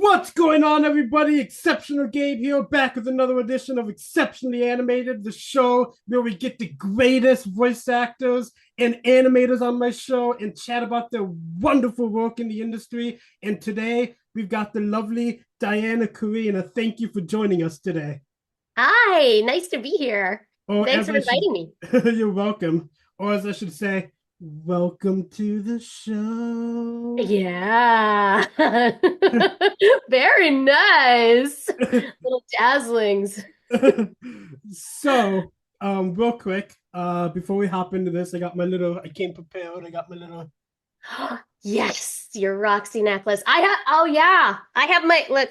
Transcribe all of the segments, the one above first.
What's going on, everybody? Exceptional Gabe here, back with another edition of Exceptionally Animated, the show where we get the greatest voice actors and animators on my show and chat about their wonderful work in the industry. And today we've got the lovely Diana Kaarina. Thank you for joining us today. Hi, nice to be here. Or Thanks as for I should, inviting me. you're welcome. Or as I should say, welcome to the show. Yeah. Very nice. Little dazzlings. So, real quick, before we hop into this, I came prepared. I got my little, Yes, your Roxy necklace. Oh yeah. I have my look.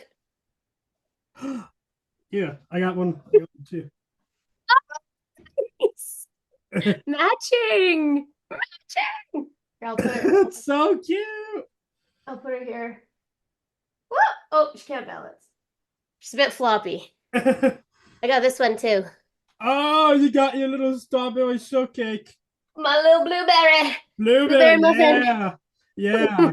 yeah, I got one too. It's matching. Matching. Here, It's so cute. I'll put her here. Whoa! Oh, she can't balance. She's a bit floppy. I got this one too. Oh, you got your little strawberry shortcake. My little blueberry. Blueberry Blueberry, muffin. yeah. Yeah.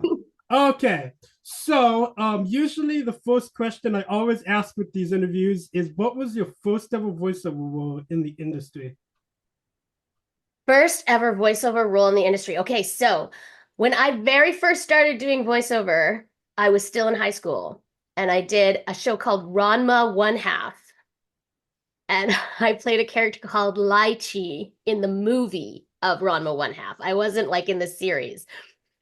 Okay. So, usually the first question I always ask with these interviews is what was your first ever voiceover role in the industry? First ever voiceover role in the industry. Okay, so when I very first started doing voiceover, I was still in high school and I did a show called Ranma One Half. And I played a character called Lychee in the movie of Ranma One Half. I wasn't like in the series.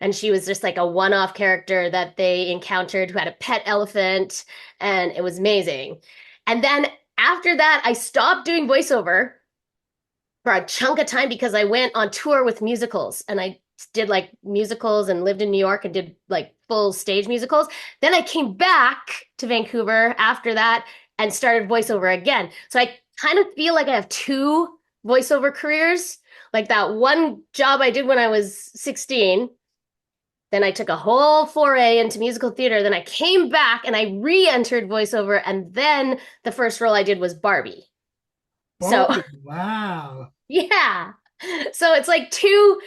And she was just like a one-off character that they encountered who had a pet elephant, and it was amazing. And then after that, I stopped doing voiceover for a chunk of time because I went on tour with musicals and I did like musicals and lived in New York and did like full stage musicals. Then I came back to Vancouver after that and started voiceover again. So I kind of feel like I have two voiceover careers. Like that one job I did when I was 16. Then I took a whole foray into musical theater. Then I came back and I re-entered voiceover. And then the first role I did was Barbie. So Barbie, wow. yeah. So it's like two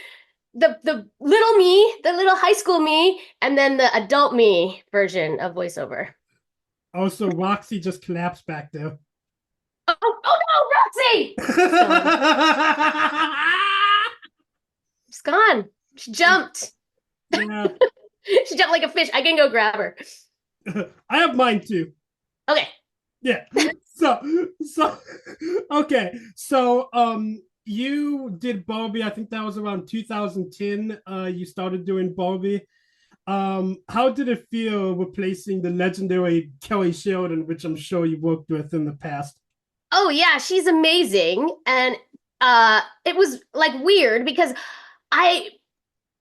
the little me, the little high school me, and then the adult me version of voiceover. Also, Roxy just collapsed back there. Oh no, Roxy! She's gone. She's gone. She jumped. Yeah, She jumped like a fish. I can go grab her. I have mine too. Okay. Yeah. So okay. So you did Barbie. I think that was around 2010. You started doing Barbie. How did it feel replacing the legendary Kelly Sheridan, which I'm sure you worked with in the past? Oh yeah, she's amazing. And it was like weird because I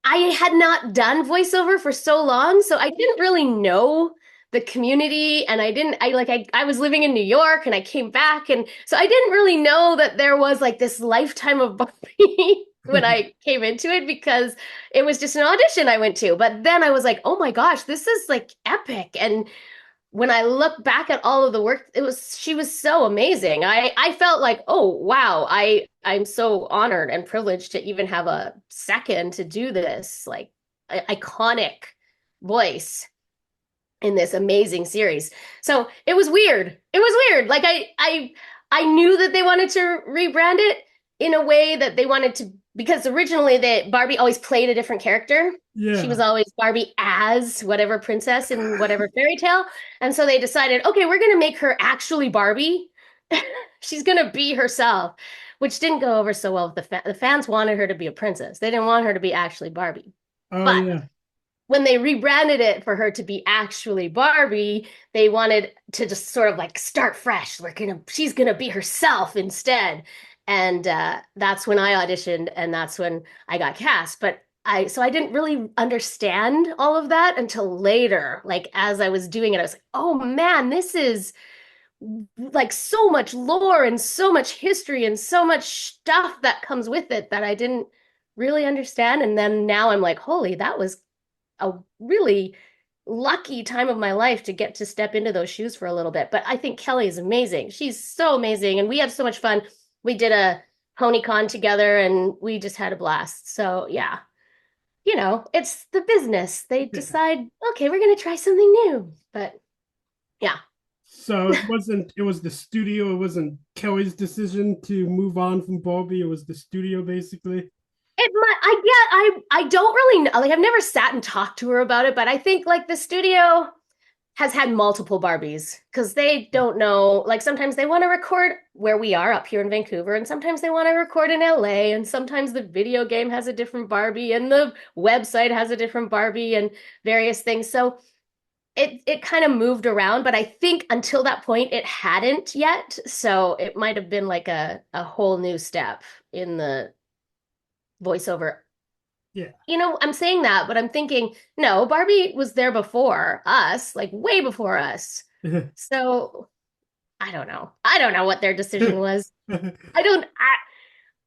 I had not done voiceover for so long, so I didn't really know the community and I was living in New York and I came back and so I didn't really know that there was like this lifetime of Barbie when I came into it because it was just an audition I went to. But then I was like, "Oh my gosh, this is like epic." And when I look back at all of the work, she was so amazing. I felt like, oh wow, I'm so honored and privileged to even have a second to do this like iconic voice in this amazing series. So it was weird. It was weird. Like I knew that they wanted to rebrand it in a way that they wanted to because originally Barbie always played a different character. She was Yeah. always Barbie as whatever princess in whatever fairy tale. And so they decided, okay, we're going to make her actually Barbie. She's going to be herself, which didn't go over so well with the fans wanted her to be a princess. They didn't want her to be actually Barbie. Oh But yeah. when they rebranded it for her to be actually Barbie, they wanted to just sort of like start fresh. She's gonna be herself instead, and that's when I auditioned, and that's when I got cast. But I didn't really understand all of that until later. Like as I was doing it, I was like, oh man, this is like so much lore and so much history and so much stuff that comes with it that I didn't really understand. And then now I'm like, holy, that was a really lucky time of my life to get to step into those shoes for a little bit. But I think Kelly is amazing. She's so amazing. And we have so much fun. We did a PonyCon together and we just had a blast. So, yeah, it's the business. They Yeah. decide, okay, we're going to try something new. But So it wasn't. It was the studio. It wasn't Kelly's decision to move on from Barbie. It was the studio, basically. It might, I don't really know. Like I've never sat and talked to her about it, but I think like the studio has had multiple Barbies because they don't know. Like sometimes they want to record where we are up here in Vancouver, and sometimes they want to record in LA, and sometimes the video game has a different Barbie, and the website has a different Barbie, and various things. So it kind of moved around, but I think until that point it hadn't yet. So it might have been like a whole new step in the voiceover. Yeah. I'm saying that, but I'm thinking, no, Barbie was there before us, like way before us. So I don't know. I don't know what their decision was. I don't,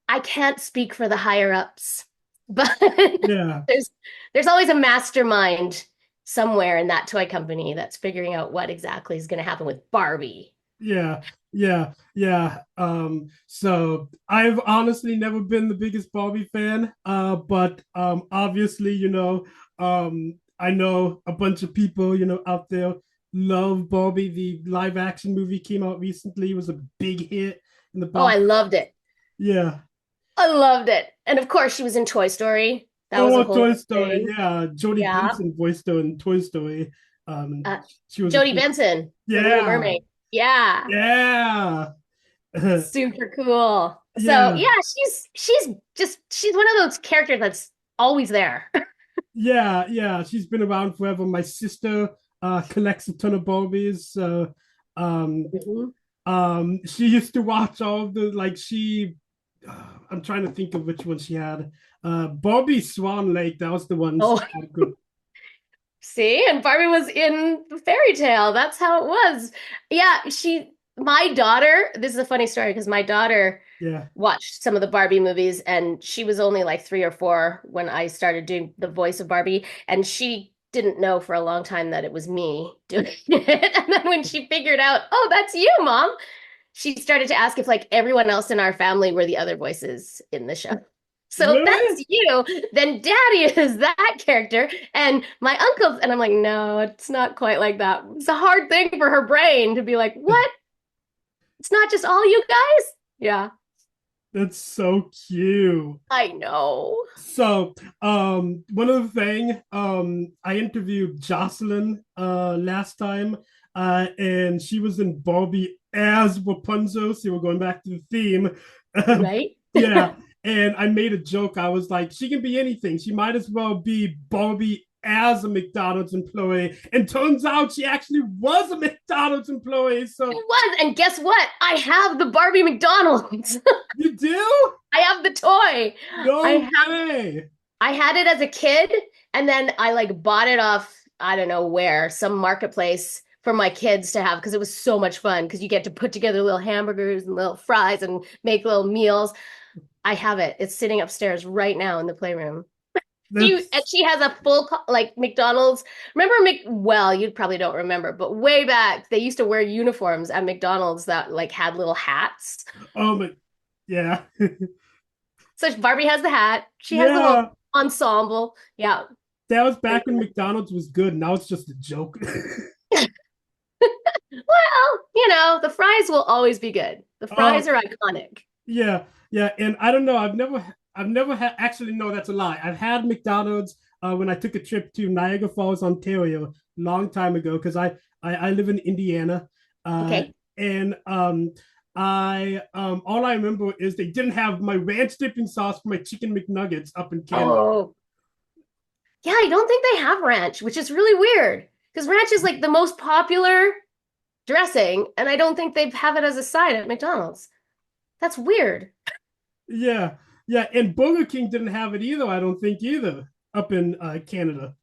I can't speak for the higher ups, but Yeah. there's always a mastermind somewhere in that toy company that's figuring out what exactly is going to happen with Barbie. Yeah, yeah. So I've honestly never been the biggest Barbie fan, but obviously, I know a bunch of people, out there love Barbie. The live action movie came out recently. It was a big hit in the Oh, I box. loved it. Yeah. I loved it. And of course, she was in Toy Story. That was a Oh, whole Toy Story. thing. Yeah, Jodie Yeah. Benson voiced her in Toy Story. Um, Uh, she was a Jodie Benson, the Little yeah, Mermaid. Yeah. yeah, Super cool. So yeah. yeah, she's one of those characters that's always there. Yeah. She's been around forever. My sister collects a ton of Barbies. So um, Mhm. she used to watch all of the I'm trying to think of which one she had. Barbie Swan Lake. That was the one she Oh, had good. see, and Barbie was in the fairy tale. That's how it was. Yeah, my daughter, this is a funny story because my daughter Yeah. watched some of the Barbie movies and she was only like 3 or 4 when I started doing the voice of Barbie. And she didn't know for a long time that it was me doing it. And then when she figured out, oh, that's you, Mom, she started to ask if like everyone else in our family were the other voices in the show. So if Really? that's you, then Daddy is that character, and my uncle's, and I'm like, no, it's not quite like that. It's a hard thing for her brain to be like, what? It's not just all you guys? Yeah, That's so cute. I know. So, one other thing, I interviewed Jocelyn last time, and she was in Barbie as Rapunzel. So we're going back to the theme. Right? Yeah, and I made a joke. I was like, she can be anything. She might as well be Barbie as a McDonald's employee. And turns out she actually was a McDonald's employee. So It was, and guess what? I have the Barbie McDonald's. you do? I have the toy. I No have way. I had it as a kid, and then I like bought it off, I don't know where, some marketplace for my kids to have because it was so much fun because you get to put together little hamburgers and little fries and make little meals. I have it. It's sitting upstairs right now in the playroom. And That's she has a full like McDonald's. Remember well, you probably don't remember, but way back they used to wear uniforms at McDonald's that like had little hats. oh my yeah. So Barbie has the hat. She has the little Yeah. ensemble. Yeah. That was back when McDonald's was good. Now it's just a joke. Well, the fries will always be good. The Oh fries are iconic. yeah. And I don't know. I've never had actually no, that's a lie. I've had McDonald's when I took a trip to Niagara Falls, Ontario, long time ago because I live in Indiana, Okay. and I all I remember is they didn't have my ranch dipping sauce for my chicken McNuggets up in Canada. Oh, yeah, I don't think they have ranch, which is really weird because ranch is like the most popular dressing, and I don't think they have it as a side at McDonald's. That's weird. Yeah, and Burger King didn't have it either. I don't think either up in Canada.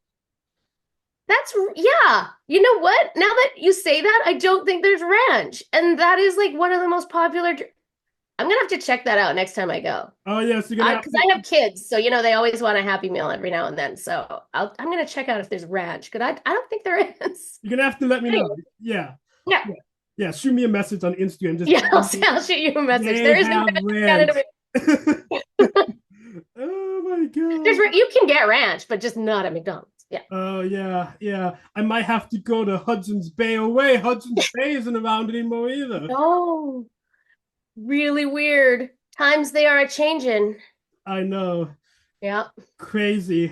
Yeah. You know what? Now that you say that, I don't think there's ranch. And that is like one of the most popular. I'm gonna have to check that out next time I go. Oh yes, you're gonna have Because to. I have kids, so they always want a Happy Meal every now and then. So I'm gonna check out if there's ranch, because I don't think there is. You're gonna have to let me know. Anyway, Yeah, yeah, yeah, yeah. Shoot me a message on Instagram. Just yeah. I'll shoot you a message. they There is no have ranch in ranch. Canada. Oh my god. You can get ranch, but just not at McDonald's. Yeah. Oh yeah, yeah. I might have to go to Hudson's Bay. Oh wait, Hudson's Bay isn't around anymore either. No, really weird. Times they are a changing. I know. Yeah. Crazy.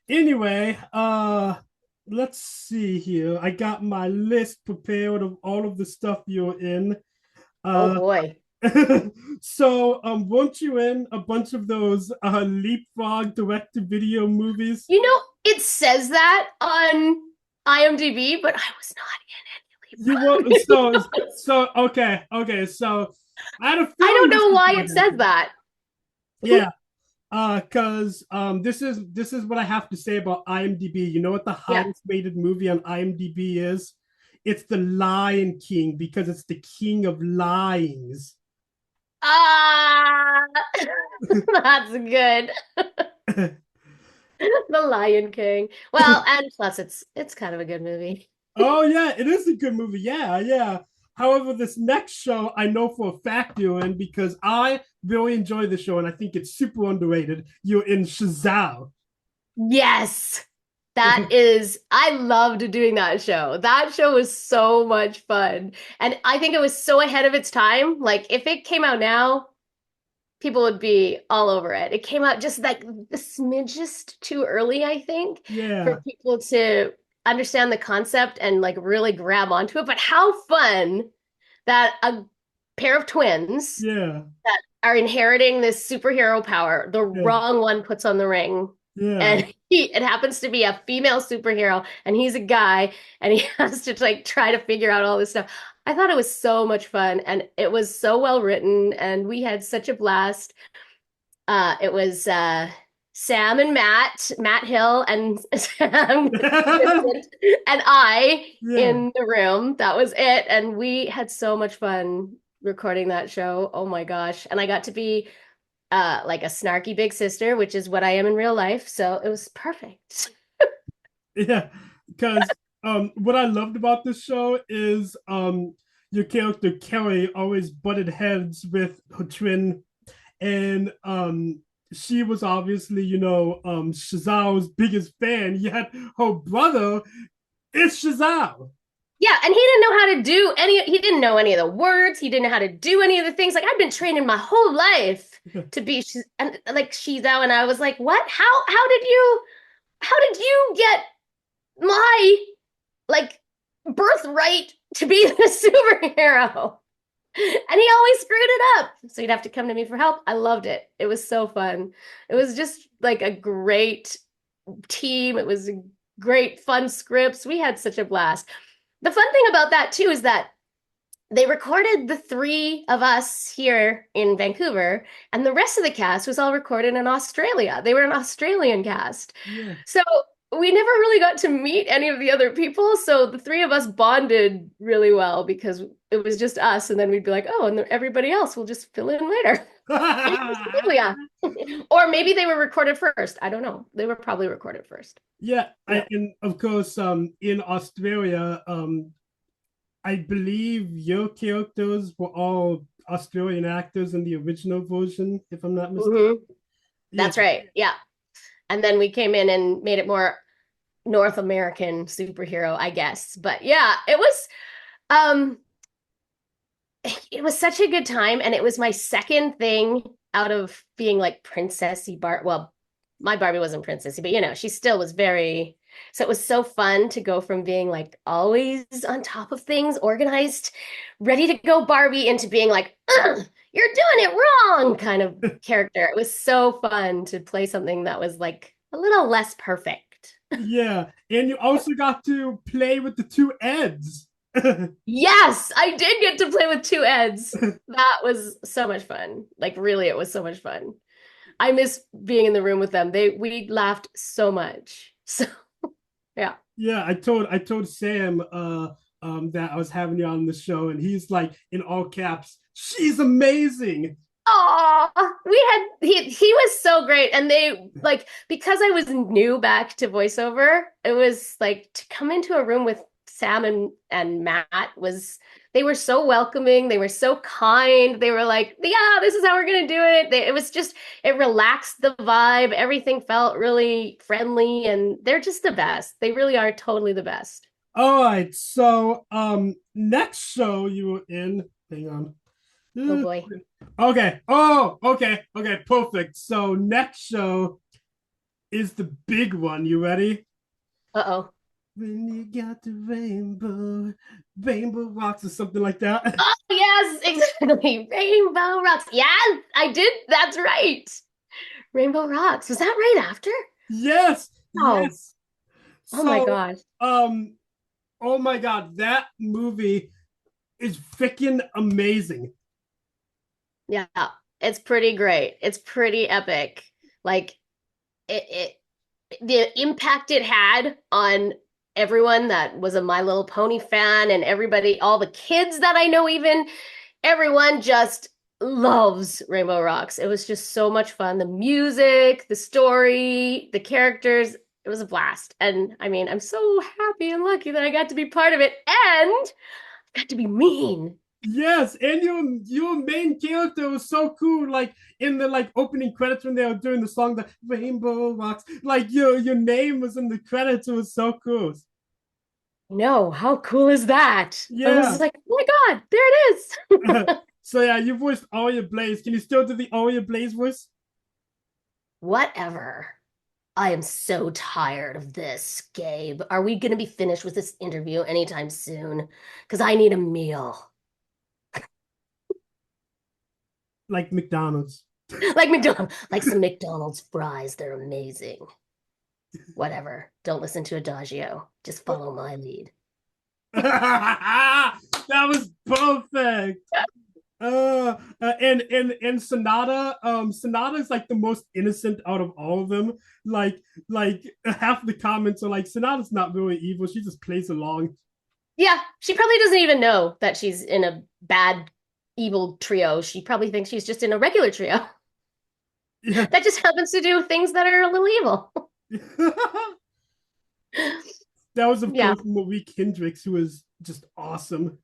Anyway, let's see here. I got my list prepared of all of the stuff you're in. Oh Uh boy. so weren't you in a bunch of those leapfrog direct to video movies? You know, it says that on IMDb, but I was You not were in it. so okay, okay. So I had a I feeling don't this know was why gonna it says happen. that. Yeah. Cause this is what I have to say about IMDb. You know what the Yeah. highest rated movie on IMDb is? It's The Lion King because it's the king of lyings. Ah, that's good. The Lion King. Well, and plus it's kind of a good movie. Oh yeah, it is a good movie. Yeah, yeah. However, this next show I know for a fact you're in because I really enjoy the show and I think it's super underrated. You're in Shazam. Yes. I loved doing that show. That show was so much fun. And I think it was so ahead of its time. Like if it came out now, people would be all over it. It came out just like the smidgest too early, I think, for Yeah, people to understand the concept and like really grab onto it. But how fun that a pair of twins yeah, that are inheriting this superhero power, the yeah, wrong one puts on the ring. yeah. And it happens to be a female superhero, and he's a guy, and he has to like try to figure out all this stuff. I thought it was so much fun, and it was so well written, and we had such a blast. It was Sam and Matt Hill, and Sam Vincent, and I Yeah. in the room. That was it, and we had so much fun recording that show. Oh my gosh! And I got to be like a snarky big sister, which is what I am in real life. So it was perfect. Yeah, because what I loved about this show is your character Kelly always butted heads with her twin, and she was obviously Shazam's biggest fan. Yet her brother is Shazam. Yeah, and he didn't know any of the words. He didn't know how to do any of the things. Like I've been training my whole life to be and like she's out and I was like, "What? How did you get my like birthright to be the superhero?" And he always screwed it up. So he'd have to come to me for help. I loved it. It was so fun. It was just like a great team. It was great fun scripts. We had such a blast. The fun thing about that too is that they recorded the three of us here in Vancouver, and the rest of the cast was all recorded in Australia. They were an Australian cast. Yeah. So we never really got to meet any of the other people. So the three of us bonded really well because it was just us. And then we'd be like, oh, and everybody else will just fill in later. In Australia. Or maybe they were recorded first. I don't know. They were probably recorded first. Yeah, Yeah. and of course, in Australia, I believe your characters were all Australian actors in the original version, if I'm not mistaken. Hmm. Yeah, That's right. Yeah. And then we came in and made it more North American superhero, I guess. But yeah, um it was such a good time and it was my second thing out of being like princessy well, my Barbie wasn't princessy, but she still was very so it was so fun to go from being like always on top of things, organized, ready to go Barbie into being like, you're doing it wrong kind of character. It was so fun to play something that was like a little less perfect. yeah, and you also got to play with the two Eds. Yes, I did get to play with two Eds. That was so much fun. Like really, it was so much fun. I miss being in the room with them. We laughed so much. So yeah. Yeah, I told Sam that I was having you on the show, and he's like in all caps, she's amazing. Oh, he was so great. And they because I was new back to voiceover, it was like to come into a room with Sam and Matt they were so welcoming. They were so kind. They were like, yeah, this is how we're going to do it. It was just, it relaxed the vibe. Everything felt really friendly and they're just the best. They really are totally the best. All right. So, next show you were in, hang on. Oh boy. Okay. Oh, okay. Okay. Perfect. So, next show is the big one. You ready? Uh-oh. When you got the rainbow, rainbow rocks or something like that. Oh, yes, exactly. Rainbow Rocks. Yes, I did. That's right. Rainbow Rocks. Was that right after? Yes. Oh, Yes. oh my So, gosh. oh my God, that movie is freaking amazing. Yeah, it's pretty great. It's pretty epic. Like the impact it had on everyone that was a My Little Pony fan and everybody, all the kids that I know, even everyone just loves Rainbow Rocks. It was just so much fun. The music, the story, the characters, it was a blast. And I mean, I'm so happy and lucky that I got to be part of it and got to be mean. Yes, and your main character was so cool. Like in the like opening credits when they were doing the song, the Rainbow Rocks. Like your name was in the credits. It was so cool. No, how cool is that? I was Yeah. like, oh my God, there it is. So yeah, you voiced Arya Blaze. Can you still do the Arya Blaze voice? Whatever. I am so tired of this, Gabe. Are we going to be finished with this interview anytime soon? Because I need a meal. Like McDonald's. Like McDonald's, like some McDonald's fries. They're amazing. Whatever. Don't listen to Adagio. Just follow my lead. That was perfect. And Sonata, Sonata is like the most innocent out of all of them. Like half the comments are like Sonata's not really evil. She just plays along. Yeah, she probably doesn't even know that she's in a bad, evil trio. She probably thinks she's just in a regular trio Yeah. that just happens to do things that are a little evil. That was of Yeah, course Marie Kendricks, who was just awesome.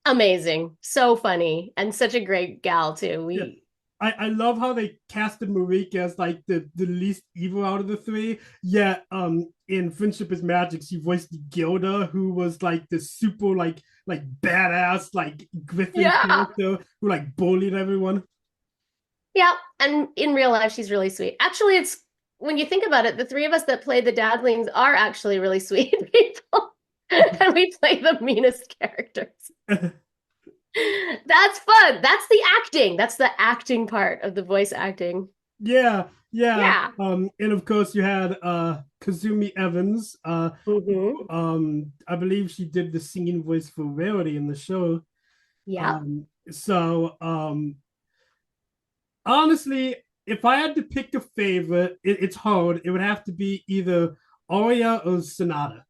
amazing. So funny and such a great gal too. Yeah. We I love how they casted Marika as like the least evil out of the three. Yeah, in Friendship is Magic, she voiced Gilda, who was like the super like badass like Griffin Yeah. character who like bullied everyone. Yeah, and in real life, she's really sweet. Actually, it's when you think about it, the three of us that play the Dazzlings are actually really sweet people, and we play the meanest characters. That's fun. That's the acting. That's the acting part of the voice acting. Yeah, yeah. Yeah. And of course you had Kazumi Evans. Hmm. I believe she did the singing voice for Rarity in the show. Yep. So honestly, if I had to pick a favorite, it's hard. It would have to be either Aria or Sonata.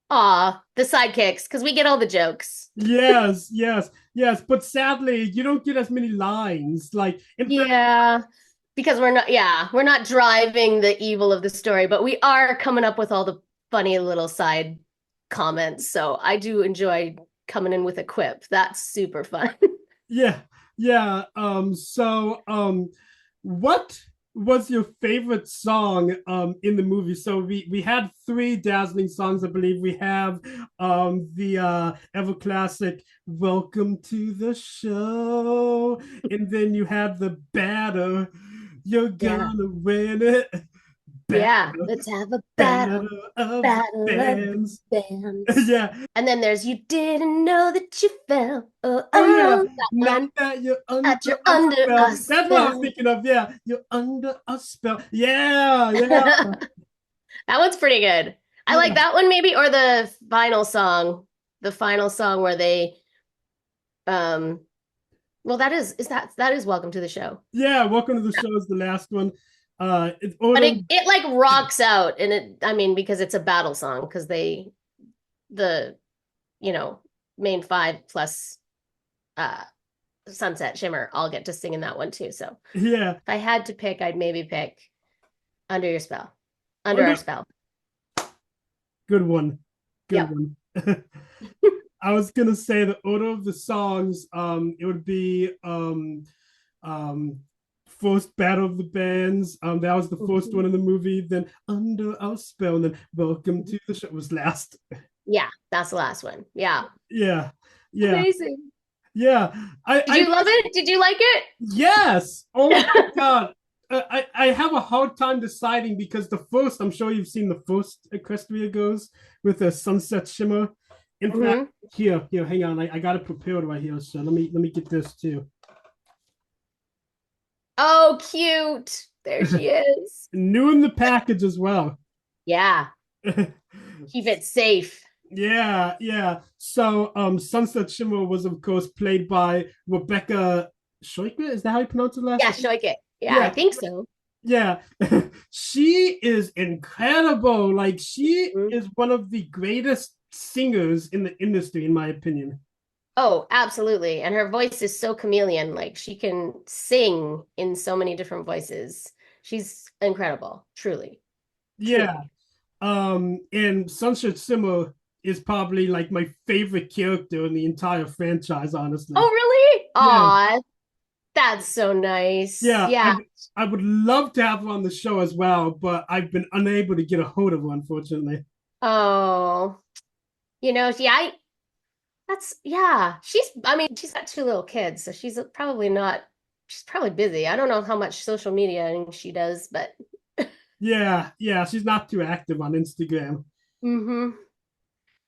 Aw, the sidekicks, because we get all the jokes. Yes, yes, yes. But sadly, you don't get as many lines. Like, in fact, Yeah, because we're not driving the evil of the story, but we are coming up with all the funny little side comments. So I do enjoy coming in with a quip. That's super fun. yeah, yeah. What was your favorite song in the movie? So we had three dazzling songs, I believe. We have the ever classic "Welcome to the Show," and then you had the "Batter." You're Yeah. gonna win it. Batter, Yeah. Let's have a batter battle, of the battle of the bands. bands. Yeah. And then there's You Didn't Know That You Fell. Oh, Oh yeah. oh, that Now one. that you're under That you're a under spell. a That's what I was spell. thinking of. Yeah. You're under a spell. Yeah. Yeah. That one's pretty good. I like Yeah. that one maybe, or the final song. The final song where they um well that is Welcome to the Show. Yeah. Welcome to the show is the last one. It's But Odom. it like rocks out and it I mean because it's a battle song because the you know main five plus uh Sunset Shimmer all get to sing in that one too. So Yeah. if I had to pick, I'd maybe pick Under Your Spell. Under Under, Our Spell. good one. Good Yep. one. I was gonna say the order of the songs. It would be um, first Battle of the Bands. That was the first Mhm. one in the movie. Then Under Our Spell. And then Welcome to the Show was last. Yeah, that's the last one. Yeah. Yeah, yeah, Amazing. yeah. Did you love it? Did you like it? Yes. Oh my god. I have a hard time deciding because the first, I'm sure you've seen the first Equestria Goes with a sunset shimmer. In fact, Hmm. here, hang on. I got it prepared right here. So let me get this too. Oh, cute. There she is. New in the package as well. Yeah. Keep it safe. Yeah, yeah. So Sunset Shimmer was of course played by Rebecca Scheuchler. Is that how you pronounce her last Yeah, name? Shortcake. Yeah, I Yeah, think so. yeah. She is incredible. Like she Mhm. is one of the greatest singers in the industry, in my opinion. Oh, absolutely. And her voice is so chameleon. Like she can sing in so many different voices. She's incredible. Truly. Yeah. Truly. And Sunset Shimmer is probably like my favorite character in the entire franchise, Oh, honestly. really? Yeah. Aw, that's so nice. Yeah, Yeah. I would love to have her on the show as well, but I've been unable to get a hold of her, unfortunately. Oh, yeah, I mean, she's got two little kids, so she's probably busy. I don't know how much social media she does, but Yeah, yeah, she's not too active on Instagram. hmm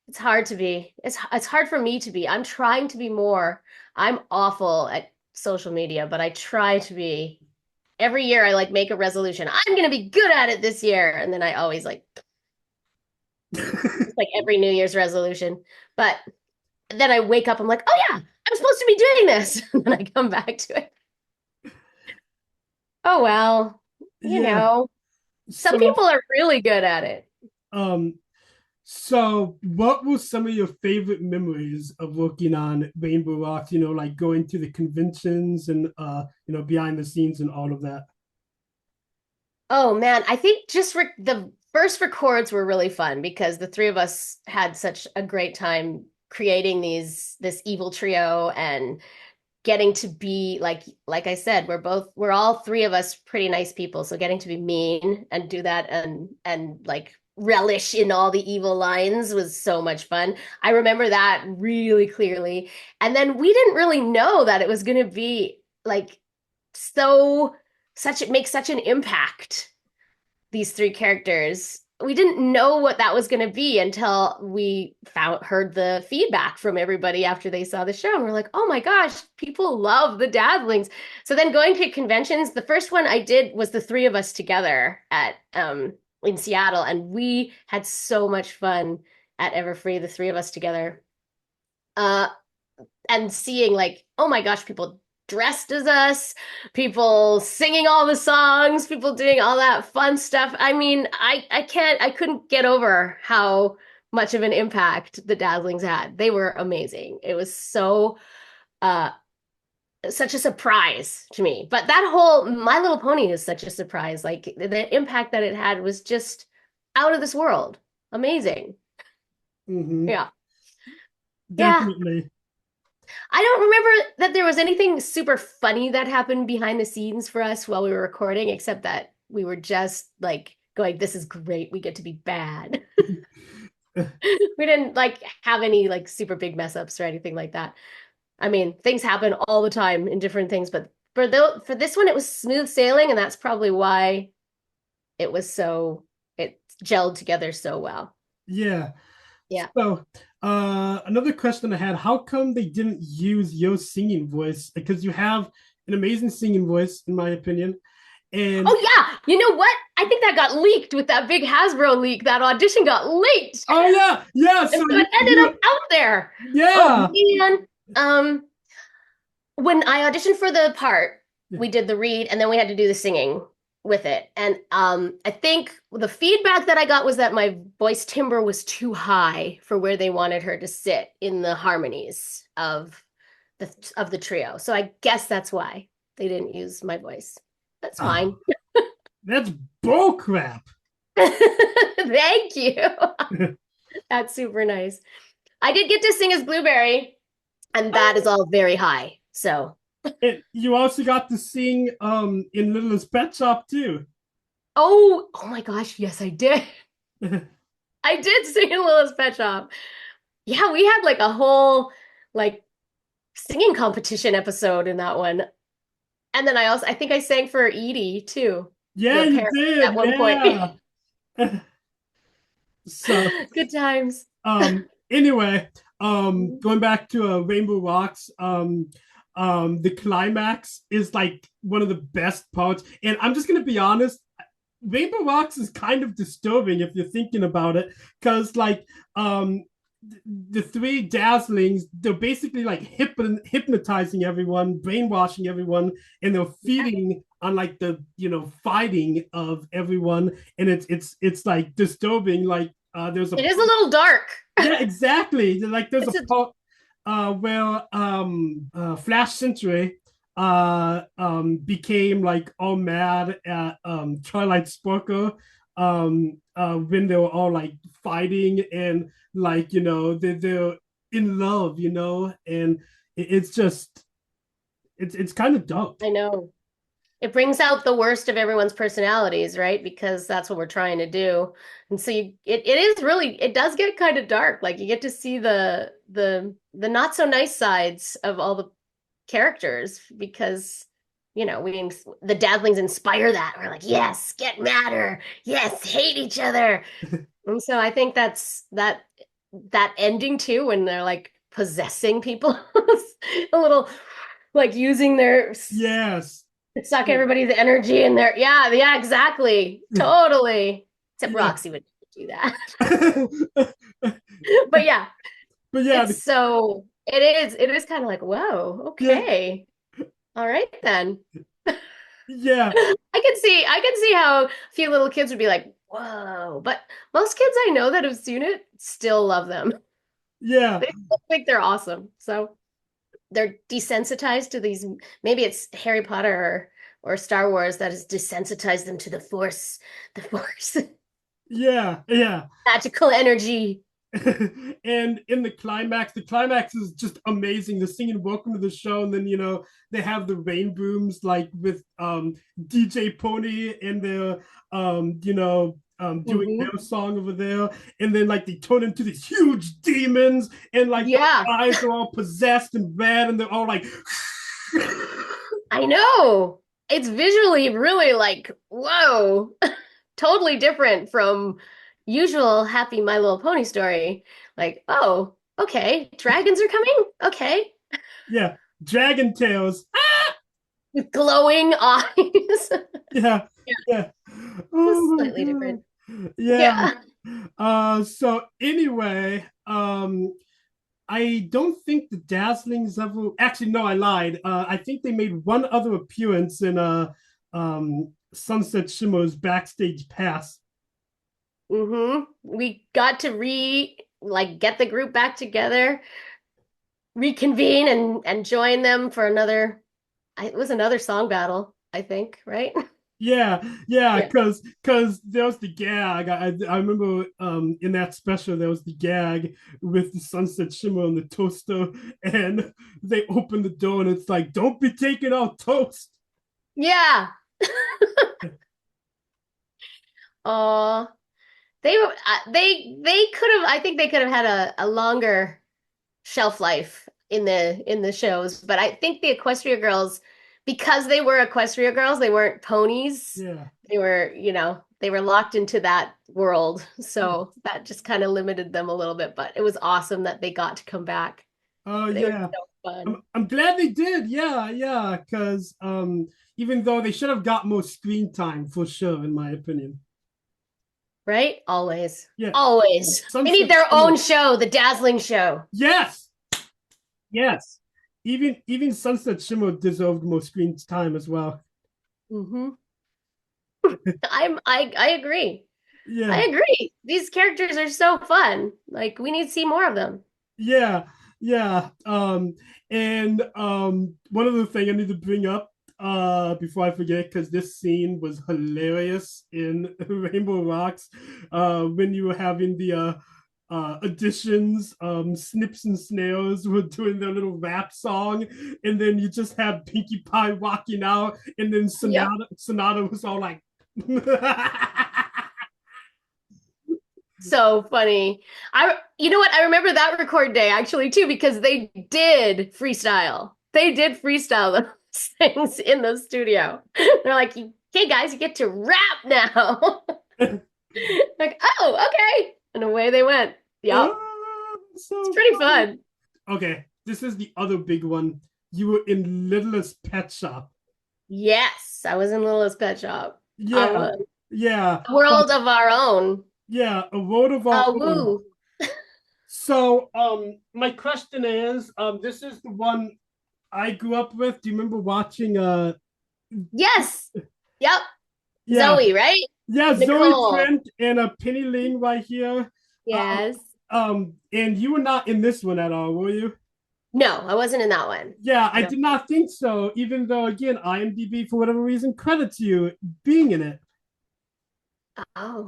it's hard to be. It's hard for me to be. I'm trying to be more. I'm awful at social media, but I try to be. Every year I like make a resolution. I'm gonna be good at it this year, and then I always like it's like every New Year's resolution. But then I wake up, I'm like, oh yeah, I'm supposed to be doing this, and then I come back to it. Oh well, you Yeah. know, some So, people are really good at it. um, so what were some of your favorite memories of working on Rainbow Rocks? Like going to the conventions and behind the scenes and all of that. Oh man, I think just the first records were really fun because the three of us had such a great time creating this evil trio and getting to be like I said, we're all three of us pretty nice people, so getting to be mean and do that and like relish in all the evil lines was so much fun. I remember that really clearly. And then we didn't really know that it was going to be like so such it makes such an impact, these three characters. We didn't know what that was going to be until we heard the feedback from everybody after they saw the show. And we're like, oh my gosh, people love the Dazzlings. So then going to conventions, the first one I did was the three of us together at in Seattle, and we had so much fun at Everfree, the three of us together. Uh, and seeing like, oh my gosh, people dressed as us, people singing all the songs, people doing all that fun stuff. I mean, I couldn't get over how much of an impact the Dazzlings had. They were amazing. It was uh such a surprise to me. But that whole My Little Pony is such a surprise. Like the impact that it had was just out of this world. Amazing. Mm-hmm. Yeah. Yeah. Definitely. I don't remember that there was anything super funny that happened behind the scenes for us while we were recording, except that we were just like going, this is great. We get to be bad. We didn't like have any like super big mess ups or anything like that. I mean, things happen all the time in different things, but for this one, it was smooth sailing, and that's probably why it gelled together so well. Yeah. Yeah. So, another question I had: how come they didn't use your singing voice? Because you have an amazing singing voice, in my opinion. And Oh yeah, you know what? I think that got leaked with that big Hasbro leak. That audition got leaked. oh yeah, yeah. And So so it ended up out there. Oh yeah, man. When I auditioned for the part, we did the read and then we had to do the singing with it. And I think the feedback that I got was that my voice timbre was too high for where they wanted her to sit in the harmonies of the trio. So I guess that's why they didn't use my voice. That's oh, fine. that's bull crap. Thank you. That's super nice. I did get to sing as Blueberry, and that is all very high. So, And you also got to sing in Littlest Pet Shop too. oh my gosh, yes, I did. I did sing in Littlest Pet Shop. Yeah, we had like a whole like singing competition episode in that one. And then I think I sang for Edie too, Yeah, the you parrot at did. one point. Yeah. So Good times. anyway, going back to Rainbow Rocks, the climax is like one of the best parts. And I'm just gonna be honest, Rainbow Rocks is kind of disturbing if you're thinking about it, because like the three Dazzlings, they're basically like hypnotizing everyone, brainwashing everyone, and they're feeding on like the fighting of everyone, and it's like disturbing. Like there's a It is a little dark. yeah, exactly. Like there's a It's a part where Flash Sentry became like all mad at Twilight Sparkle when they were all like fighting and like they're in love, and it's just it's kind of dope. I know. It brings out the worst of everyone's personalities, right? Because that's what we're trying to do. And so it is really it does get kind of dark. Like you get to see the not so nice sides of all the characters because the Dazzlings inspire that. We're like, yes, get madder. Yes, hate each other. And so I think that ending too when they're like possessing people a little like using their Yes. suck everybody's energy in there. Yeah, exactly. Totally. Except Yeah. Roxy would do that. But But yeah, yeah, it is kind of like, whoa, yeah, okay. All right then. yeah, I can see how a few little kids would be like, whoa. But most kids I know that have seen it still love them. yeah. They still think they're awesome. So they're desensitized to these. Maybe it's Harry Potter or Star Wars that has desensitized them to the force, Yeah, yeah. magical energy. And in the climax is just amazing. The singing "Welcome to the Show," and then they have the rain booms like with DJ Pony and the doing Hmm. their song over there, and then like they turn into these huge demons, and like the Yeah, eyes are all possessed and red, and they're all like. I know. It's visually really like, whoa, totally different from usual happy My Little Pony story. Like, oh, okay, dragons are coming. Okay, Yeah, dragon tails. with glowing eyes. Yeah, Yeah, yeah. Oh my slightly different. god. Yeah. Yeah. So anyway, I don't think the Dazzlings ever actually no, I lied. I think they made one other appearance in Sunset Shimmer's backstage pass. We got to get the group back together, reconvene and join them for it was another song battle, I think, right? Yeah, yeah, Yeah. because there was the gag. I remember in that special there was the gag with the Sunset Shimmer and the toaster, and they open the door and it's like, "Don't be taking out toast." Yeah. Oh, they could have I think they could have had a longer shelf life in the shows, but I think the Equestria girls because they were Equestria girls, they weren't ponies. Yeah, They were locked into that world. So that just kind of limited them a little bit, but it was awesome that they got to come back. oh They were yeah. so fun, I'm glad they did. Yeah, yeah, because even though they should have got more screen time for sure, in my opinion. right? Always. Yeah, Always. They need Sunset their Shimmer. own show, the Dazzling Show. Yes, yes. Even Sunset Shimmer deserved more screen time as well. Hmm. I agree. I Yeah, agree. These characters are so fun. Like we need to see more of them. yeah, yeah. And one other thing I need to bring up before I forget, because this scene was hilarious in Rainbow Rocks, when you were having the auditions, Snips and Snails were doing their little rap song, and then you just had Pinkie Pie walking out, and then Yep. Sonata was all like, So funny. You know what? I remember that record day actually too because they did freestyle. They did freestyle those things in the studio. They're like, "Okay, guys, you get to rap now." Like, "Oh, okay." And away they went. Yep. It's so pretty funny. fun. Okay, this is the other big one. You were in Littlest Pet Shop. Yes, I was in Littlest Pet Shop. I Yeah, was. yeah, World of Our Own. yeah. A world of our Oh, own. woo. So, my question is, this is the one I grew up with. Do you remember watching? Yes. Yep. Yeah, Zoe, right? yeah. Zoe Nicole. Trent and Penny Lane right here. Yes. And you were not in this one at all, were you? No, I wasn't in that one. Yeah, I No. did not think so. Even though, again, IMDb for whatever reason credits you being in it. Oh.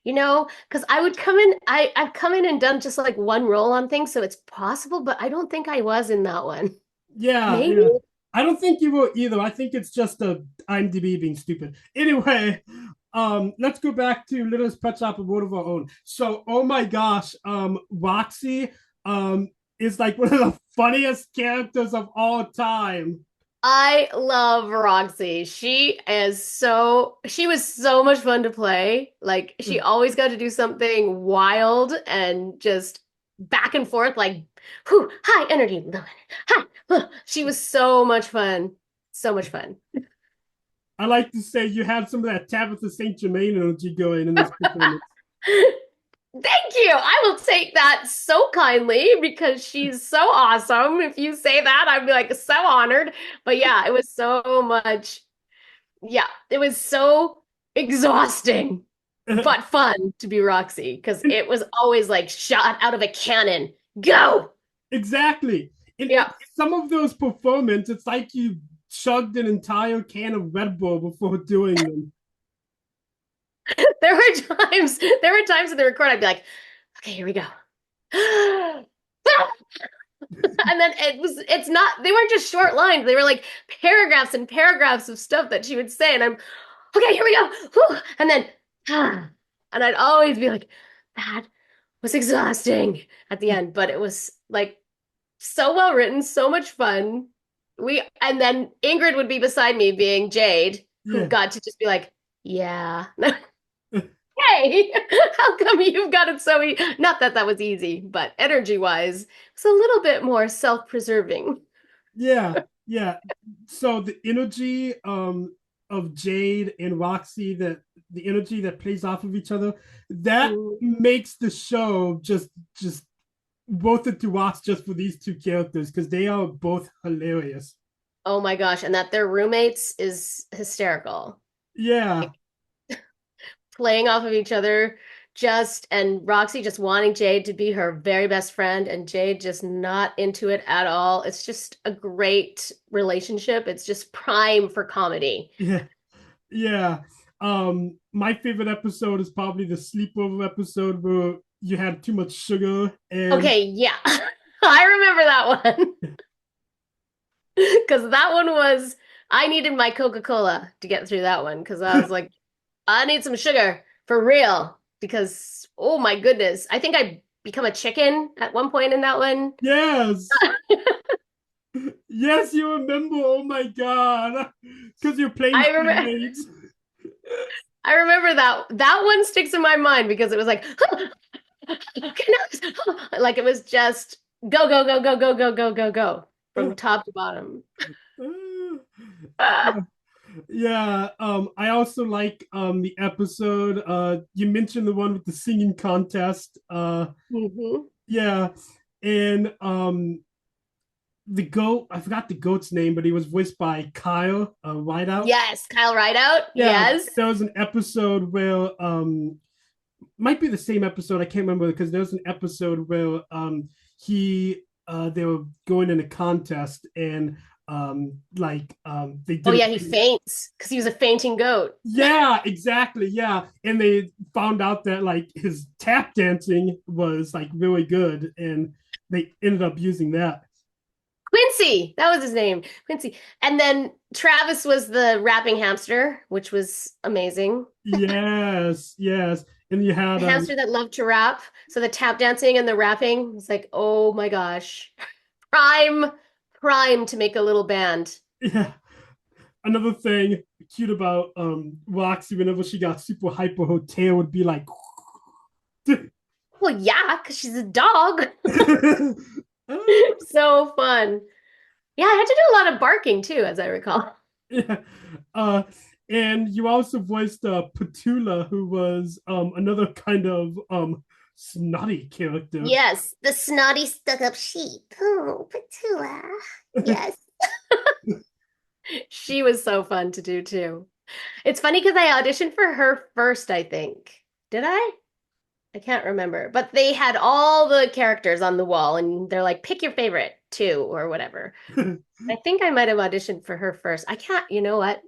Because I would come in, I've come in and done just like one role on things, so it's possible, but I don't think I was in that one. Yeah, Maybe? yeah. I don't think you will either. I think it's just a IMDb being stupid. Anyway, let's go back to Littlest Pet Shop and World of Our Own. So, oh my gosh, Roxy is like one of the funniest characters of all time. I love Roxy. She was so much fun to play. Like she always got to do something wild and just back and forth, like, whew, high energy, low energy, hi. She was so much fun. So much fun. I like to say you have some of that Tabitha St. Germain energy going in this performance. Thank you. I will take that so kindly because she's so awesome. If you say that, I'd be like so honored. But yeah, it was so much. Yeah, it was so exhausting, but fun to be Roxy because it was always like shot out of a cannon. Go. Exactly. In Yeah. some of those performances, it's like you chugged an entire can of Red Bull before doing them. There were times in the record I'd be like, okay, here we go. And then it's not, they weren't just short lines. They were like paragraphs and paragraphs of stuff that she would say. And I'm, okay, here we go. Whew. And then, and I'd always be like, that was exhausting at the end, but it was like so well written, so much fun. And then Ingrid would be beside me being Jade, who Yeah. got to just be like, yeah. Hey, how come you've got it so easy? Not that that was easy, but energy-wise, it's a little bit more self-preserving. Yeah. Yeah. So the energy of Jade and Roxy, that the energy that plays off of each other, that Mm. makes the show just worth it to watch just for these two characters because they are both hilarious. Oh my gosh, and that they're roommates is hysterical. Yeah. Like playing off of each other, and Roxy just wanting Jade to be her very best friend, and Jade just not into it at all. It's just a great relationship. It's just prime for comedy. Yeah. Yeah. My favorite episode is probably the sleepover episode where you had too much sugar and Okay, yeah. I remember that one. Because that one was, I needed my Coca-Cola to get through that one because I was like, I need some sugar for real. Because, oh my goodness, I think I become a chicken at one point in that one. yes. Yes, you remember. Oh my god. Because you're playing I remember, charades. I remember that one sticks in my mind because it was like, okay, like it was just go, go, go, go, go, go, go, go, go from top to bottom. Yeah, I also like the episode. You mentioned the one with the singing contest. Mhm. Yeah, and the goat, I forgot the goat's name, but he was voiced by Kyle Rideout. Yes, Kyle Rideout. Yeah, Yes. there was an episode where might be the same episode, I can't remember, because there was an episode where he they were going in a contest and they Oh did yeah, it. he faints because he was a fainting goat. Yeah, exactly. Yeah, and they found out that like his tap dancing was like really good, and they ended up using that. Quincy, that was his name, Quincy. And then Travis was the rapping hamster, which was amazing. Yes, yes. And you The had hamster that loved to rap. So the tap dancing and the rapping was like, oh my gosh. Prime, prime to make a little band. yeah, another thing cute about Roxy whenever she got super hyper, her tail would be like Well, yeah, because she's a dog. So fun. Yeah, I had to do a lot of barking too, as I recall. yeah. Uh, and you also voiced Petula, who was another kind of snotty character. Yes, the snotty stuck-up sheep. Oh, Petula. Yes. She was so fun to do too. It's funny because I auditioned for her first, I think. Did I? I can't remember. But they had all the characters on the wall and they're like, pick your favorite two or whatever. I think I might have auditioned for her first. I can't, you know what?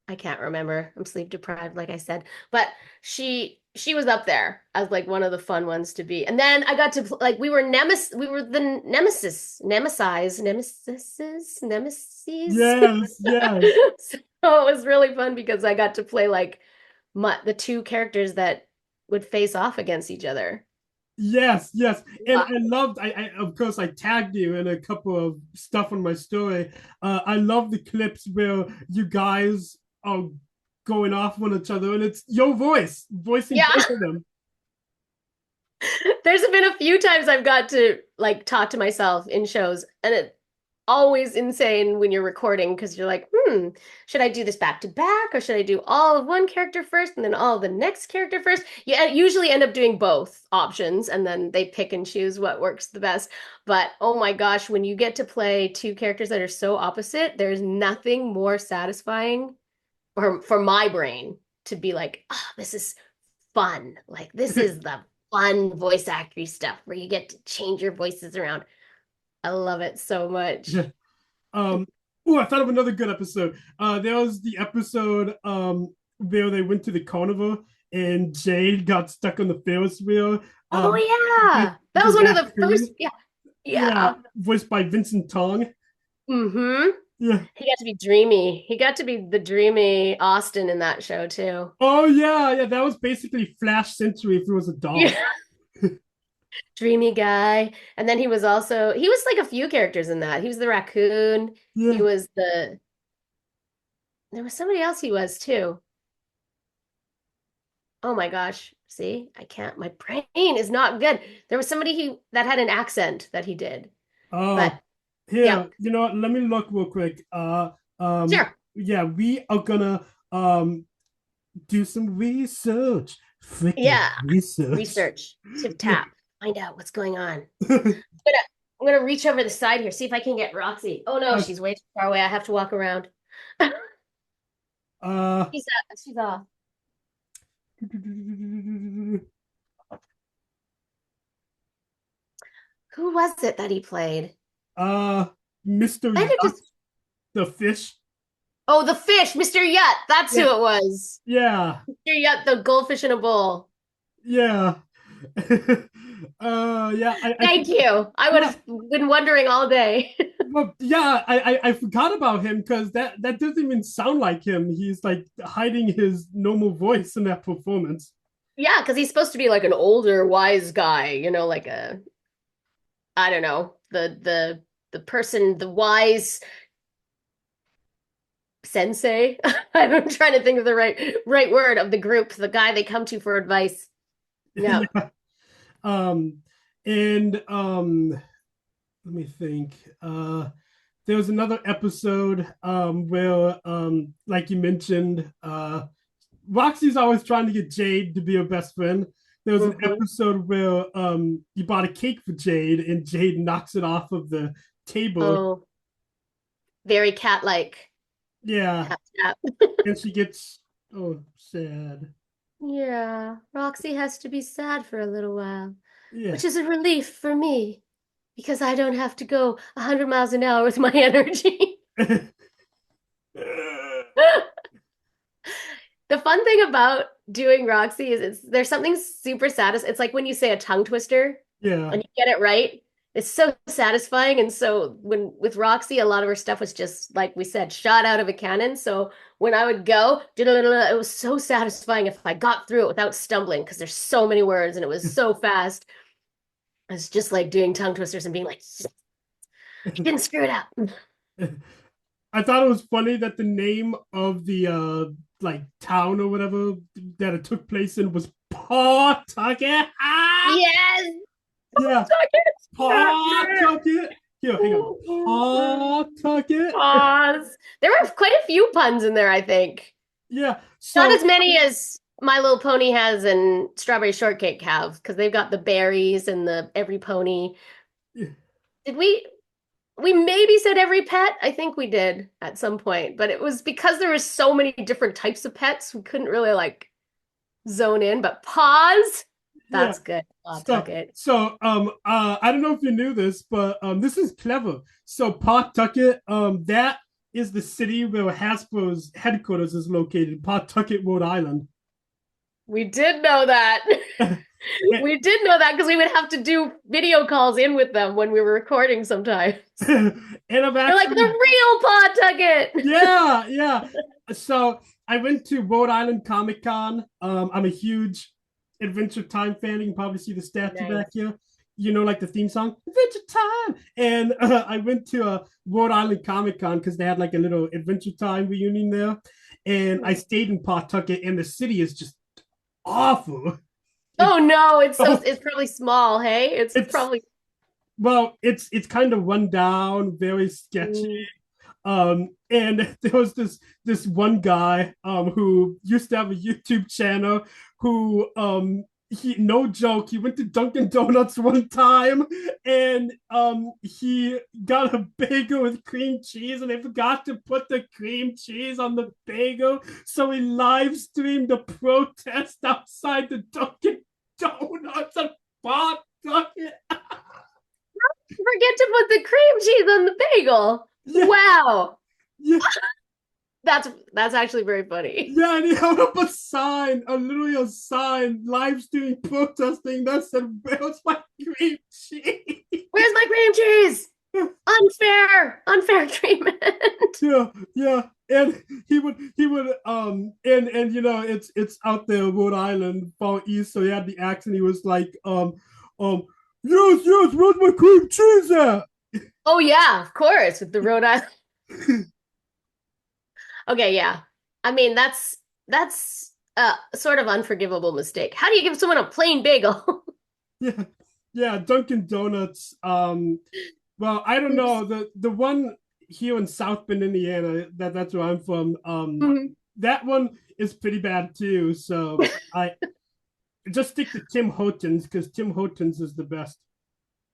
I can't remember. I'm sleep deprived, like I said. But she was up there as like one of the fun ones to be. And then I got to like we were the nemesis. Yes, yes. So it was really fun because I got to play like the two characters that would face off against each other. Yes, yes, and Wow. I loved. I of course I tagged you in a couple of stuff on my story. I love the clips where you guys are going off on each other, and it's your voice voicing Yeah. both of them. There's been a few times I've got to like talk to myself in shows, and it's always insane when you're recording because you're like, should I do this back to back or should I do all of one character first and then all of the next character first? You usually end up doing both options and then they pick and choose what works the best. But oh my gosh, when you get to play two characters that are so opposite, there's nothing more satisfying or for my brain to be like, oh, this is fun. Like this is the fun voice acting stuff where you get to change your voices around. I love it so much. um, oh, I thought of another good episode. There was the episode where they went to the carnival and Jade got stuck on the Ferris wheel. Oh The, yeah. That the was one of the raccoon, first, yeah. yeah, Yeah. voiced by Vincent Tong. Mm-hmm. Yeah. He got to be dreamy. He got to be the dreamy Austin in that show too. Oh yeah, yeah. That was basically Flash Century if it was a dog. Yeah. Dreamy guy. And then he was like a few characters in that. He was the raccoon. He Yeah. was there was somebody else he was too. Oh my gosh. See, I can't, my brain is not good. There was somebody that had an accent that he did. Oh, But yeah, here. You know what? Let me look real quick. sure. Yeah, we are gonna do some research. Freaking Yeah. research. Research. Tip tap. Find out what's going on. I'm gonna reach over the side here, see if I can get Roxy. Oh no, uh, she's way too far away. I have to walk around. uh, She's off. Who was it that he played? uh, Mr. I Yacht, just the fish. Oh, the fish, Mr. Yut. That's who Yeah, it was. yeah, Mr. Yut, the goldfish in a bowl. yeah. Yeah, Thank you. I would yeah, have been wondering all day. well, yeah, I forgot about him because that doesn't even sound like him. He's like hiding his normal voice in that performance. Yeah, because he's supposed to be like an older, wise guy, like I don't know, the person, the wise sensei. I'm trying to think of the right word of the group, the guy they come to for advice. Yeah. Yeah. Um, and let me think. There was another episode where, like you mentioned, Roxy's always trying to get Jade to be her best friend. There was an Hmm. episode where you bought a cake for Jade, and Jade knocks it off of the table. Oh, very cat-like. Yeah, Tap, tap. and she gets sad. Yeah, Roxy has to be sad for a little while, Yeah. which is a relief for me because I don't have to go 100 miles an hour with my energy. The fun thing about doing Roxy is there's something super satisfying. It's like when you say a tongue twister Yeah. and you get it right. It's so satisfying. And so when with Roxy, a lot of her stuff was just like we said, shot out of a cannon. So when I would go, it was so satisfying if I got through it without stumbling because there's so many words and it was so fast. It's just like doing tongue twisters and being like, you didn't screw it up. I thought it was funny that the name of the like town or whatever that it took place in was Pawtucket. Ah! Yes. Yeah, Pawtucket. Here, hang on. Pawtucket. Pause. There were quite a few puns in there, I think. Yeah. Not So as many as My Little Pony has and Strawberry Shortcake have, because they've got the berries and the every pony. Did we maybe said every pet? I think we did at some point, but it was because there was so many different types of pets, we couldn't really like zone in, but pause. yeah. That's good. I'll tuck So it. I don't know if you knew this, but this is clever. So Pawtucket, that is the city where Hasbro's headquarters is located, Pawtucket, Rhode Island. We did know that. We did know that because we would have to do video calls in with them when we were recording sometimes. And I've They're like the actually, real Pawtucket. yeah, yeah. So I went to Rhode Island Comic Con. I'm a huge Adventure Time fan. You can probably see the statue Nice. back here. You know, like the theme song, Adventure Time. And I went to a Rhode Island Comic Con because they had like a little Adventure Time reunion there. And I stayed in Pawtucket, and the city is just awful. It's Oh no, so it's probably small, hey? It's it's probably it's kind of run down, very sketchy. mm. And there was this one guy who used to have a YouTube channel who he no joke, he went to Dunkin' Donuts one time and he got a bagel with cream cheese and they forgot to put the cream cheese on the bagel, so he live streamed the protest outside the Dunkin' Donuts and bought Dunkin'. Forget to put the cream cheese on the bagel. Yeah, Wow. yeah. That's actually very funny. Yeah, and he held up a sign, literally a sign, live streaming protesting that said, "Where's my cream cheese?" Where's my cream cheese? Unfair treatment. Yeah, yeah, and and you know it's out there, Rhode Island, far east, so he had the accent. He was like, yes, yes, where's my cream cheese at? Oh yeah, of course, with the Rhode Island. Okay, yeah. I mean, that's a sort of unforgivable mistake. How do you give someone a plain bagel? Yeah, yeah, Dunkin' Donuts. Well, I don't Oops. know the one here in South Bend, Indiana. That's where I'm from. Mhm. That one is pretty bad too. So I just stick to Tim Hortons because Tim Hortons is the best.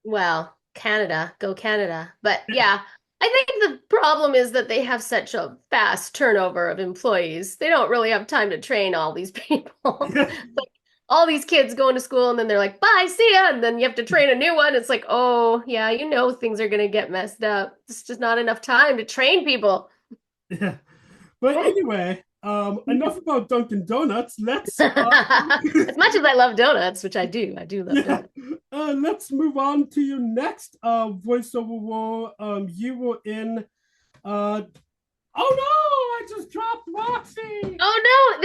Well, Canada, go Canada. But yeah, I think the problem is that they have such a fast turnover of employees. They don't really have time to train all these people. Yeah, Like all these kids going to school and then they're like, bye, see ya. And then you have to train a new one. It's like, oh, yeah, you know things are gonna get messed up. It's just not enough time to train people. yeah. But anyway, enough about Dunkin' Donuts. Let's As much as I love donuts, which I do love yeah, donuts. let's move on to your next voiceover role. You were in uh oh no, I just dropped Roxy. Oh no,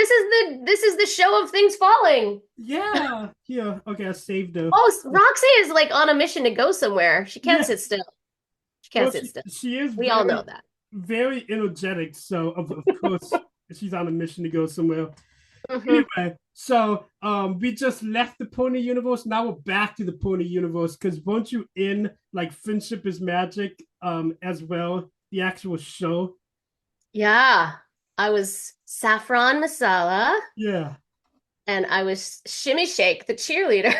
this is the show of things falling. Yeah, here. Okay, I saved her. Oh, Roxy is like on a mission to go somewhere. She can't Yeah, sit still. She well, can't sit still. she is We all know that. very energetic. So of course she's on a mission to go somewhere. Hmm. Anyway, so we just left the Pony universe. Now we're back to the Pony universe because weren't you in like Friendship is Magic as well, the actual show? Yeah, I was Saffron Masala Yeah. and I was Shimmy Shake, the cheerleader.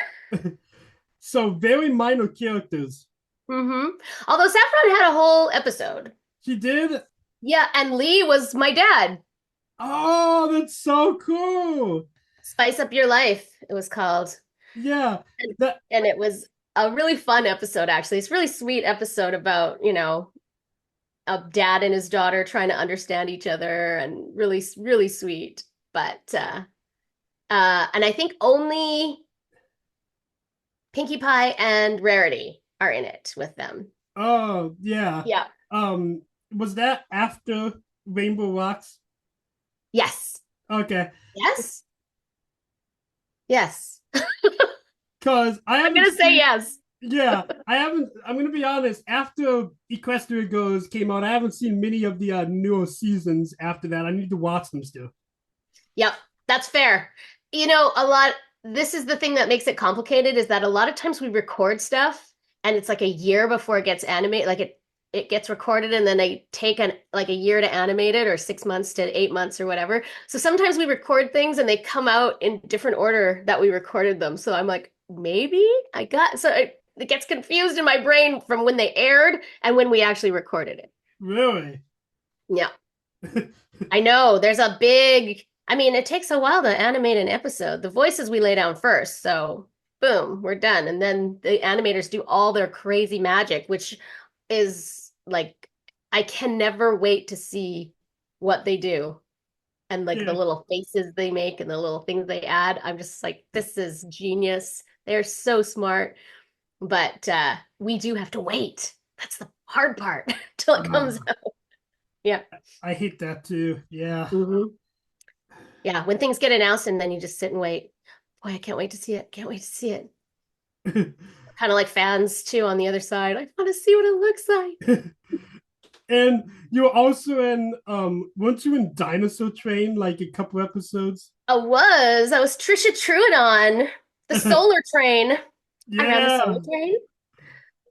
So very minor characters. Hmm. Although Saffron had a whole episode. She did. Yeah, and Lee was my dad. Oh, that's so cool. Spice Up Your Life, it was called. Yeah. And, That and it was a really fun episode, actually. It's a really sweet episode about, a dad and his daughter trying to understand each other and really, really sweet. But And I think only Pinkie Pie and Rarity are in it with them. Oh, yeah. Yeah. Um, was that after Rainbow Rocks? Yes. Okay. Yes. Yes. Because I I'm haven't gonna say seen, yes. yeah, I haven't, I'm going to be honest, after Equestria Goes came out, I haven't seen many of the newer seasons after that. I need to watch them still. Yep, that's fair. You know, this is the thing that makes it complicated is that a lot of times we record stuff and it's like a year before it gets animated, like it gets recorded and then they take like a year to animate it or 6 months to 8 months or whatever. So sometimes we record things and they come out in different order that we recorded them. So I'm like, maybe I got so it gets confused in my brain from when they aired and when we actually recorded it. Really? Yeah. I know there's a big, I mean, it takes a while to animate an episode. The voices we lay down first, so boom, we're done. And then the animators do all their crazy magic, which is like, I can never wait to see what they do and like the Yeah. little faces they make and the little things they add. I'm just like, this is genius. They're so smart, but we do have to wait. That's the hard part till it comes out. Yeah. I hate that too. Yeah. Mhm. Yeah, when things get announced and then you just sit and wait. Boy, I can't wait to see it. Can't wait to see it. Kind of like fans too on the other side. I want to see what it looks like. And you were also in weren't you in Dinosaur Train like a couple episodes? I was Trisha Truitt on the solar train. I ran the Yeah. solar train.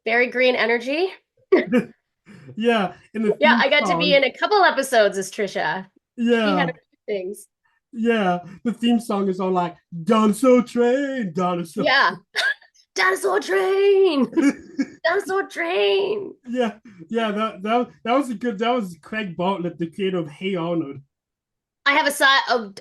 Very green energy. Yeah. In the Yeah, theme I got to be song. in a couple episodes as Trisha. She had a Yeah. few things. Yeah. The theme song is all like Dinosaur Train, Dinosaur. Yeah. Dinosaur train. Dinosaur train. Yeah. Yeah, that was a good that was Craig Bartlett, the creator of Hey Arnold. I have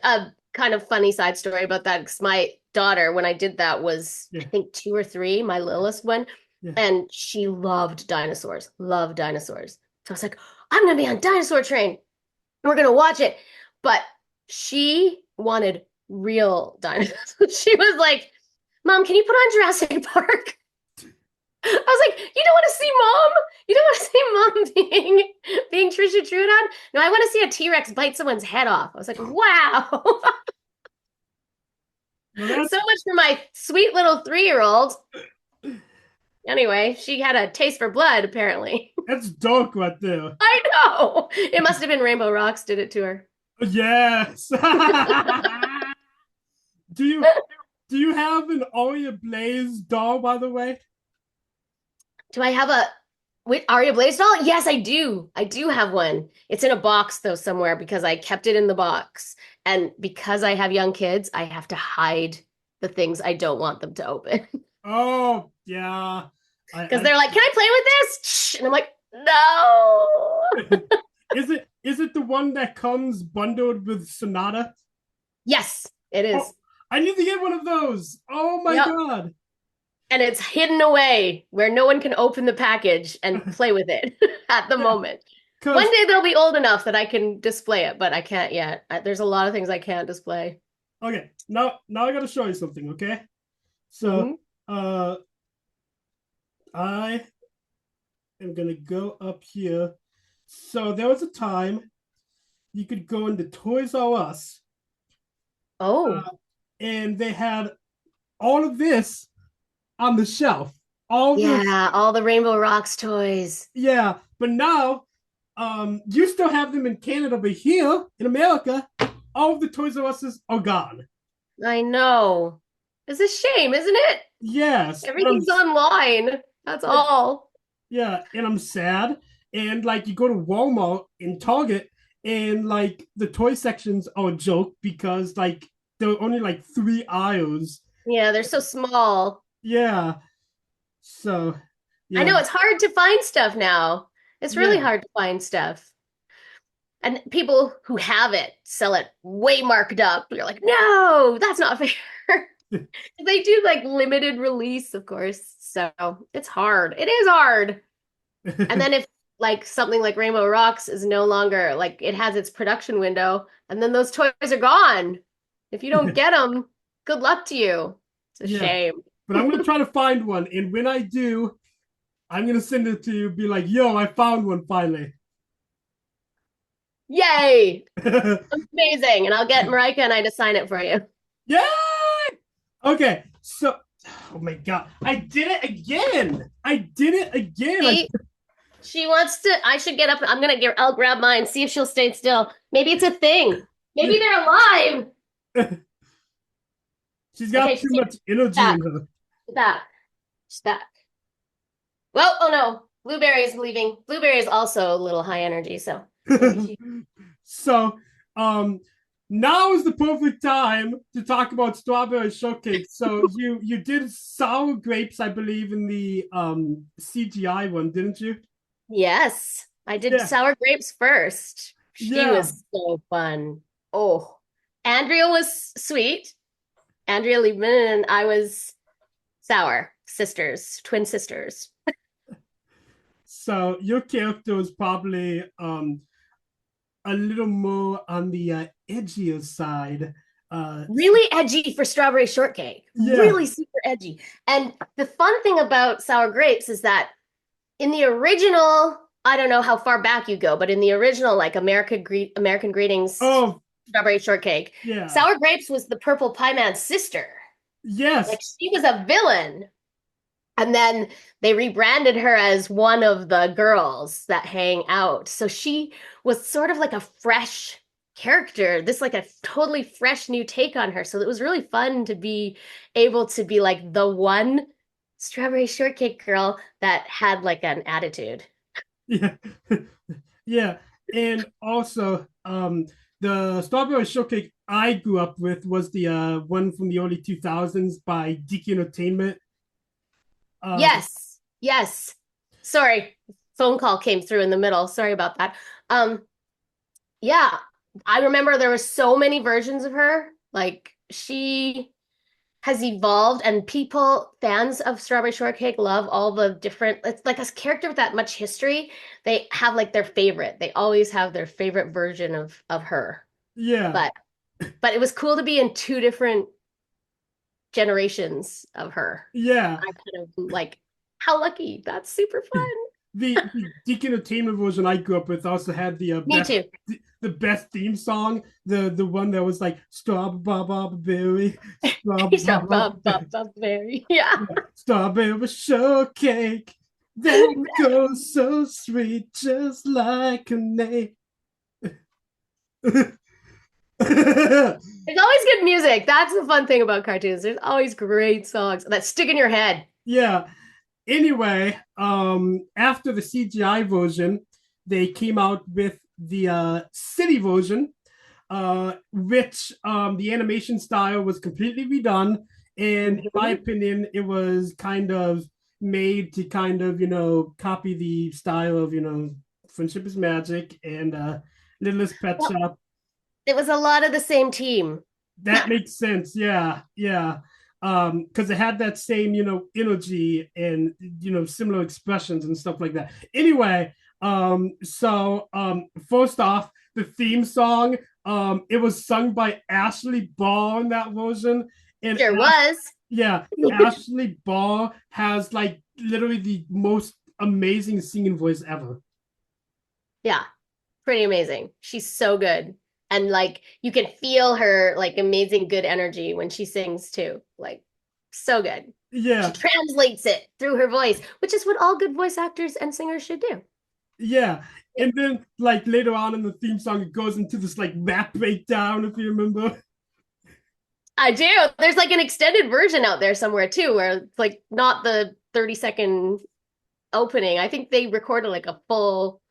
a kind of funny side story about that because my daughter, when I did that, was I Yeah. think 2 or 3, my littlest one, Yeah. and she loved dinosaurs, loved dinosaurs. So I was like, I'm gonna be on Dinosaur Train, and we're gonna watch it. But she wanted real dinosaurs. She was like, Mom, can you put on Jurassic Park? I was like, you don't want to see mom? You don't want to see mom being Trisha Truitt? No, I want to see a T-Rex bite someone's head off. I was like, wow. Well, So much for my sweet little 3-year-old. Anyway, she had a taste for blood, apparently. that's dark right there. I know. It must have been Rainbow Rocks did it to her. Yes. do you do you have an Aria Blaze doll, by the way? Do I have a wait, Aria Blaze doll? Yes, I do. I do have one. It's in a box though somewhere because I kept it in the box. And because I have young kids, I have to hide the things I don't want them to open. Oh yeah. Because I they're like, "Can I play with this?" Shh. And I'm like, "No." is it the one that comes bundled with Sonata? Yes, it Oh, is. I need to get one of those. Oh my Yep. god. And it's hidden away where no one can open the package and play with it at the Yeah, moment. One because day they'll be old enough that I can display it, but I can't yet. There's a lot of things I can't display. okay, now I gotta show you something, okay? So Hmm. uh I am gonna go up here. So there was a time you could go into Toys R Us, Oh, uh, and they had all of this on the shelf. All this, yeah, all the Rainbow Rocks toys. yeah. But now, you still have them in Canada, but here in America, all of the Toys R Us's are gone. I know. It's a shame, isn't it? Yes, and Everything's online. That's all. yeah, and I'm sad. And like you go to Walmart and Target, and like the toy sections are a joke because like there are only like 3 aisles. Yeah, they're so small. Yeah, so I yeah, know it's hard to find stuff now. It's really yeah. hard to find stuff. And people who have it sell it way marked up. You're like, no, that's not fair. They do like limited release, of course. So it's hard. It is hard. And then if like something like Rainbow Rocks is no longer like it has its production window, and then those toys are gone. If you don't get them, good luck to you. It's a Yeah, shame. but I'm gonna try to find one, and when I do, I'm gonna send it to you. Be like, yo, I found one finally. Yay! Amazing. And I'll get Marika and I to sign it for you. Yay! Okay, so oh my god, I did it again. I did it again. She wants to. I should get up. I'll grab mine, see if she'll stay still. Maybe it's a thing. Maybe they're alive. She's got Okay, too she's much energy back. in her. She's back. She's back. Well, oh no. Blueberry is leaving. Blueberry is also a little high energy, so maybe she. So, um, now is the perfect time to talk about strawberry shortcake. So you did sour grapes, I believe, in the CGI one, didn't you? Yes, I did Yeah, sour grapes first. She yeah. was so fun. Oh, Andrea was sweet. Andrea Liebman and I was sour sisters, twin sisters. So your character was probably a little more on the edgier side. So, Really edgy for strawberry shortcake. yeah, Really super edgy. And the fun thing about sour grapes is that in the original, I don't know how far back you go, but in the original, like American Greetings oh strawberry shortcake, yeah, sour grapes was the purple pie man's sister. yes, Like she was a villain. And then they rebranded her as one of the girls that hang out. So she was sort of like a fresh character, this like a totally fresh new take on her. So it was really fun to be able to be like the one strawberry shortcake girl that had like an attitude. yeah, yeah, and also the strawberry shortcake I grew up with was the one from the early 2000s by Dick Entertainment. Yes, yes. Sorry, phone call came through in the middle. Sorry about that. Um, yeah, I remember there were so many versions of her. Like she has evolved and people, fans of Strawberry Shortcake love all the different, it's like a character with that much history. They have like their favorite. They always have their favorite version of her. Yeah, But but it was cool to be in two different generations of her. yeah. I kind of like, how lucky. That's super fun. The Dick Entertainment version I grew up with also had the Me best too. the best theme song, the one that was like strawberry, Strawberry. Yeah. strawberry shortcake that goes so sweet, just like a name. There's always good music. That's the fun thing about cartoons. There's always great songs that stick in your head. Yeah. Anyway, after the CGI version, they came out with the city version, which the animation style was completely redone. And in my Mhm. opinion, it was kind of made to kind of, copy the style of, Friendship is Magic and Littlest Pet Well, Shop. it was a lot of the same team. That makes sense. Yeah, yeah. Because it had that same, energy and similar expressions and stuff like that. Anyway, first off, the theme song, it was sung by Ashley Ball in that version. And Sure was. yeah, Ashley Ball has like literally the most amazing singing voice ever. Yeah, pretty amazing. She's so good. And like you can feel her like amazing good energy when she sings too. Like so good. She Yeah, translates it through her voice, which is what all good voice actors and singers should do. yeah. And then like later on in the theme song, it goes into this like rap breakdown, if you remember. I do. There's like an extended version out there somewhere too, where it's like not the 30-second opening. I think they recorded like a full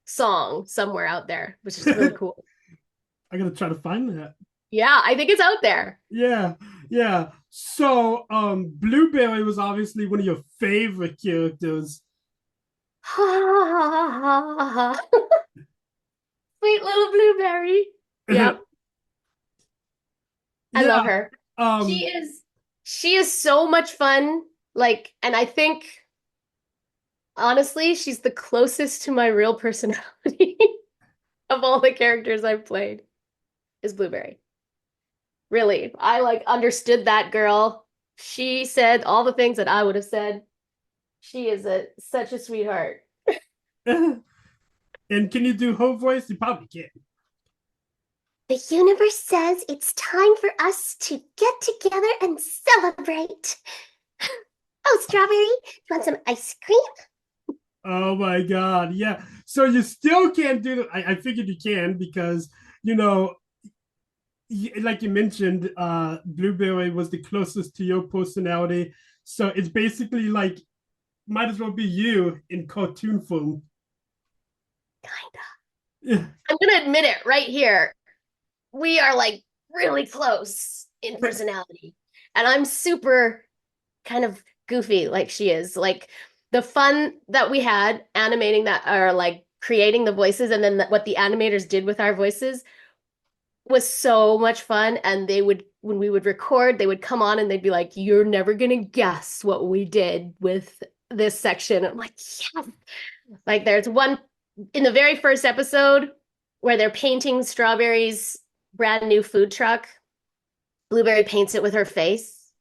song somewhere out there, which is really cool. I gotta try to find that. Yeah, I think it's out there. Yeah, yeah. So, Blueberry was obviously one of your favorite characters. Sweet little blueberry. Yep, I love Yeah. her. She Um, is she is so much fun. Like, and I think honestly, she's the closest to my real personality of all the characters I've played is Blueberry. Really. I like understood that girl. She said all the things that I would have said. She is a such a sweetheart. And can you do her voice? You probably can. The universe says it's time for us to get together and celebrate. Oh, Strawberry, you want some ice cream? Oh my god, yeah. So you still can't do it. I figured you can because you know, like you mentioned, Blueberry was the closest to your personality. So it's basically like might as well be you in cartoon form. Kinda. Yeah. I'm gonna admit it right here. We are like really close in personality. And I'm super kind of goofy like she is. Like the fun that we had animating that or like creating the voices and then what the animators did with our voices was so much fun. And they would, when we would record, they would come on and they'd be like, "You're never gonna guess what we did with this section." I'm like, yes. Like there's one in the very first episode where they're painting Strawberry's brand new food truck. Blueberry paints it with her face.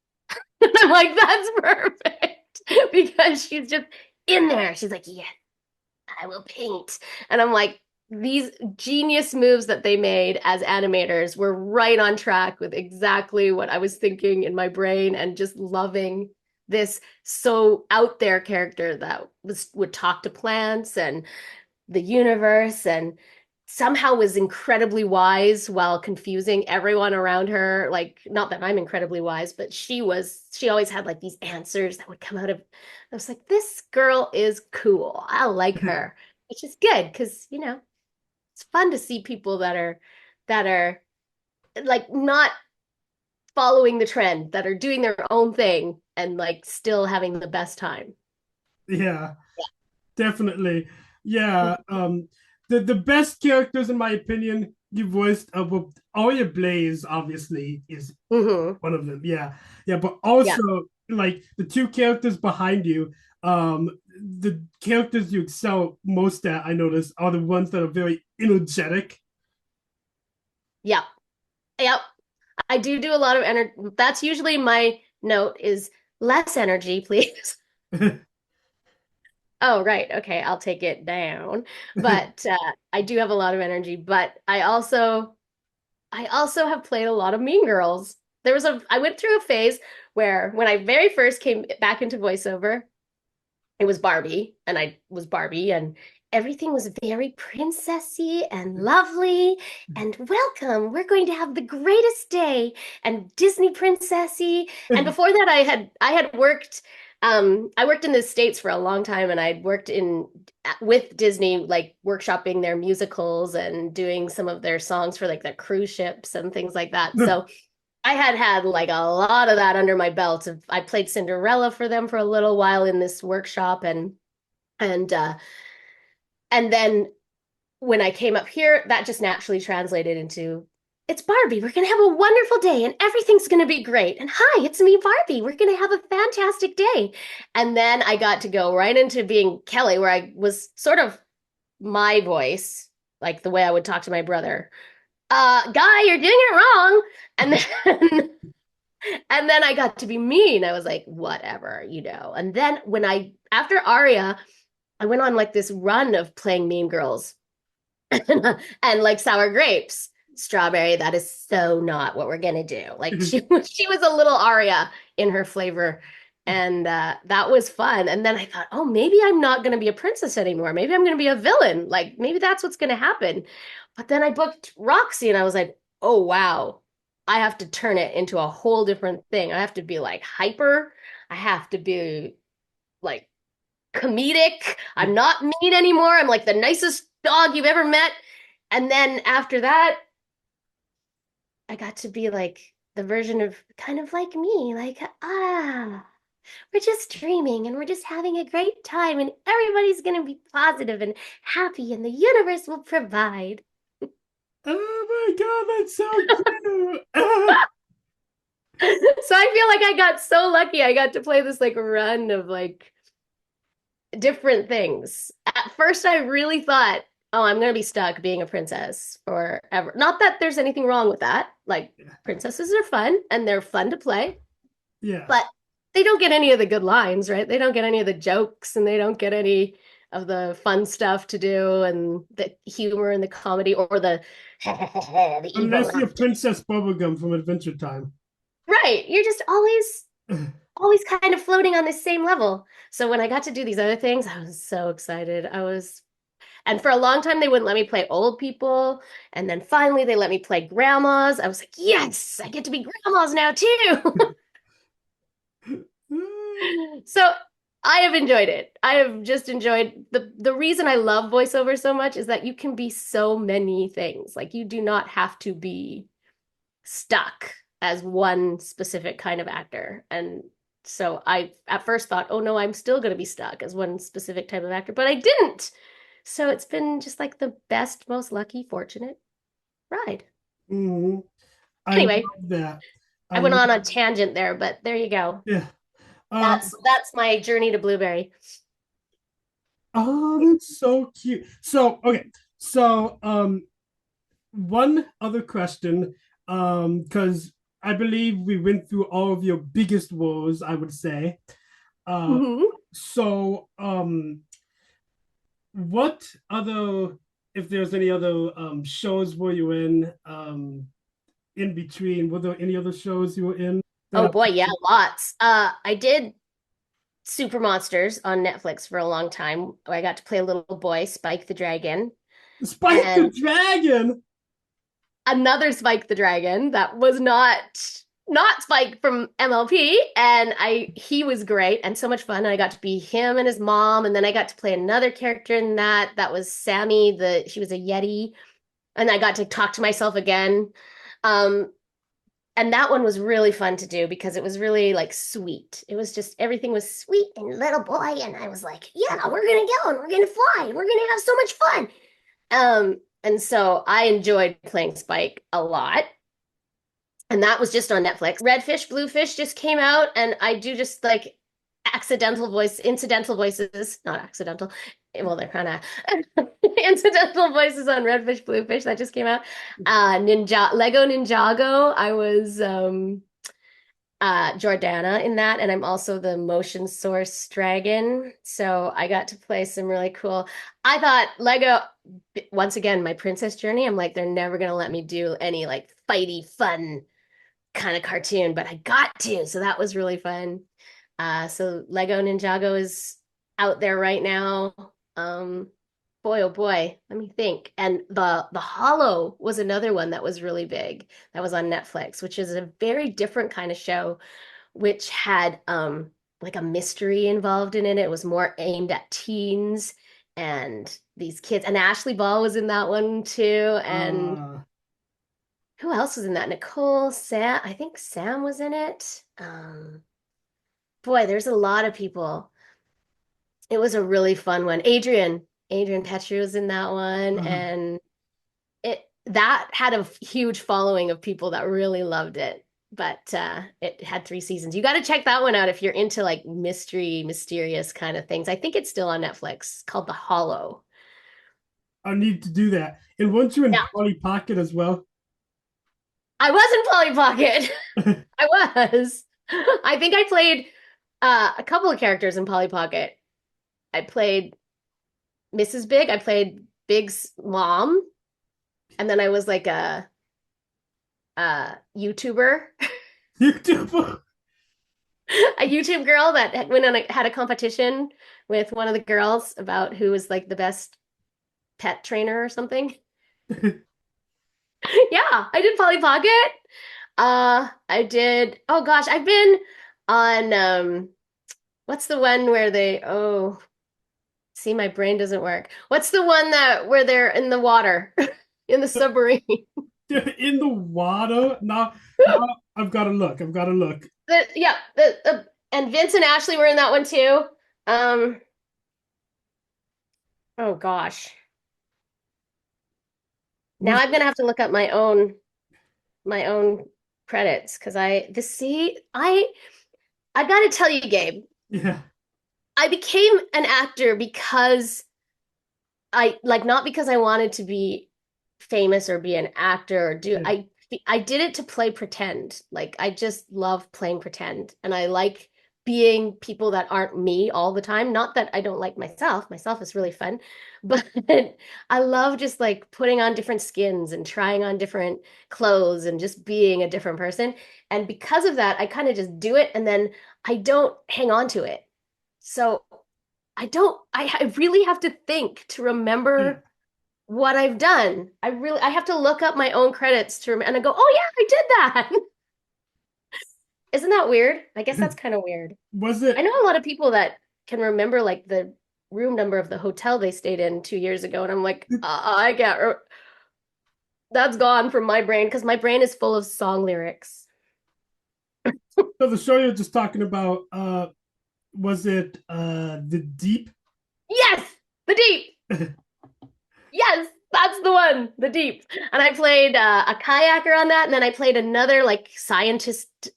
And I'm like, that's perfect. Because she's just in there. She's like, yeah, I will paint. And I'm like, these genius moves that they made as animators were right on track with exactly what I was thinking in my brain and just loving this so out there character that would talk to plants and the universe and somehow was incredibly wise while confusing everyone around her. Like, not that I'm incredibly wise, but she always had like these answers that would come out of, I was like, this girl is cool. I like her, which is good because, it's fun to see people that are like not following the trend, that are doing their own thing and like still having the best time. Yeah, definitely. Yeah. The best characters in my opinion you voiced well, Aria Blaze obviously is Mm-hmm. one of them. Yeah. Yeah, but Yeah. also like the two characters behind you, the characters you excel most at, I notice, are the ones that are very energetic. Yeah. Yep. I do a lot of energy. That's usually my note is less energy, please. Oh, right. Okay, I'll take it down. But I do have a lot of energy, but I also have played a lot of Mean Girls. I went through a phase where when I very first came back into voiceover, it was Barbie, and I was Barbie, and everything was very princessy and lovely. And welcome, we're going to have the greatest day and Disney princessy. And before that, I had worked. I worked in the States for a long time, and I'd worked in with Disney, like workshopping their musicals and doing some of their songs for like their cruise ships and things like that. So I had like a lot of that under my belt. I played Cinderella for them for a little while in this workshop and uh and then when I came up here, that just naturally translated into it's Barbie. We're gonna have a wonderful day and everything's gonna be great. And hi, it's me, Barbie. We're gonna have a fantastic day. And then I got to go right into being Kelly, where I was sort of my voice, like the way I would talk to my brother. Guy, you're doing it wrong. And then and then I got to be mean. I was like, whatever. And then after Aria, I went on like this run of playing Mean Girls and like Sour Grapes. Strawberry, that is so not what we're gonna do. Like she was a little Aria in her flavor. And that was fun. And then I thought, oh, maybe I'm not going to be a princess anymore. Maybe I'm going to be a villain. Like maybe that's what's going to happen. But then I booked Roxy and I was like, oh, wow. I have to turn it into a whole different thing. I have to be like hyper. I have to be like comedic. I'm not mean anymore. I'm like the nicest dog you've ever met. And then after that, I got to be like the version of kind of like me, like, we're just dreaming and we're just having a great time and everybody's going to be positive and happy and the universe will provide. Oh my god, that's so cute. So I feel like I got so lucky. I got to play this like run of like different things. At first, I really thought, oh, I'm going to be stuck being a princess forever. Not that there's anything wrong with that, Like princesses are fun and they're fun to play, Yeah. but they don't get any of the good lines, right? They don't get any of the jokes and they don't get any of the fun stuff to do and the humor and the comedy or the the evil Unless you're laughter. Princess Bubblegum from Adventure Time. Right. You're just always kind of floating on the same level. So when I got to do these other things, I was so excited. And for a long time they wouldn't let me play old people, and then finally they let me play grandmas. I was like, yes, I get to be grandmas now too. So I have enjoyed it. I have just enjoyed the reason I love voiceover so much is that you can be so many things. Like you do not have to be stuck as one specific kind of actor. And so I at first thought, oh no, I'm still going to be stuck as one specific type of actor, but I didn't. So it's been just like the best, most lucky, fortunate ride. Mhm. I love Anyway, that. I I went love, on a tangent there, but there you go. yeah. That's my journey to Blueberry. Oh, that's so cute. So, okay. So, one other question, because I believe we went through all of your biggest woes, I would say. Uh, Mhm. so, what other, if there's any other shows were you in between? Were there any other shows you were in that Oh I boy, yeah, lots. I did Super Monsters on Netflix for a long time. I got to play a little boy, Spike the Dragon, Spike the and Dragon? another Spike the Dragon that was not Spike from MLP, and I he was great and so much fun. And I got to be him and his mom, and then I got to play another character in that. That was Sammy, she was a Yeti, and I got to talk to myself again. Um, and that one was really fun to do because it was really like sweet. It was just everything was sweet and little boy, and I was like, yeah, we're gonna go and we're gonna fly. We're gonna have so much fun. And so I enjoyed playing Spike a lot. And that was just on Netflix. Redfish, Bluefish just came out, and I do just like incidental voices, not accidental. Well, they're kind of incidental voices on Redfish, Bluefish that just came out. Lego Ninjago. I was Jordana in that, and I'm also the motion source dragon. So I got to play some really cool. I thought Lego, once again, my princess journey. I'm like, they're never gonna let me do any like fighty fun kind of cartoon, but I got to. So that was really fun. So Lego Ninjago is out there right now. Boy, oh boy, let me think. And the Hollow was another one that was really big. That was on Netflix, which is a very different kind of show, which had like a mystery involved in it. It was more aimed at teens and these kids. And Ashley Ball was in that one too. And Uh, who else was in that? Nicole, Sam, I think Sam was in it. Boy, there's a lot of people. It was a really fun one. Adrian Petrie was in that one, uh, and it that had a huge following of people that really loved it. But it had 3 seasons. You got to check that one out if you're into like mystery, mysterious kind of things. I think it's still on Netflix. It's called The Hollow. I need to do that. And weren't you in Yeah, Polly Pocket as well? I was in Polly Pocket. I was. I think I played a couple of characters in Polly Pocket. I played Mrs. Big. I played Big's mom, and then I was like a YouTuber, YouTube. a YouTube girl that went on had a competition with one of the girls about who was like the best pet trainer or something. Yeah, I did Polly Pocket. I did. Oh gosh, I've been on what's the one where they see, my brain doesn't work. What's the one that where they're in the water in the submarine? In the water. Now I've got to look. I've got to look. Yeah, and Vince and Ashley were in that one too. Um, oh gosh. Now Was I'm gonna have to look up my own credits because I gotta tell you, Gabe, yeah. I became an actor because I like not because I wanted to be famous or be an actor or do Yeah. I I did it to play pretend. Like I just love playing pretend and I like being people that aren't me all the time. Not that I don't like myself. Myself is really fun, but I love just like putting on different skins and trying on different clothes and just being a different person. And because of that, I kind of just do it and then I don't hang on to it. So I really have to think to Yeah. remember what I've done. I have to look up my own credits to and I go, oh yeah, I did that. Isn't that weird? I guess that's kind of weird. Was I it know a lot of people that can remember like the room number of the hotel they stayed in 2 years ago, and I'm like, I can't. That's gone from my brain because my brain is full of song lyrics. so the show you're just talking about? Was it the Deep? Yes, the deep. Yes, that's the one, the deep. And I played a kayaker on that, and then I played another like scientist,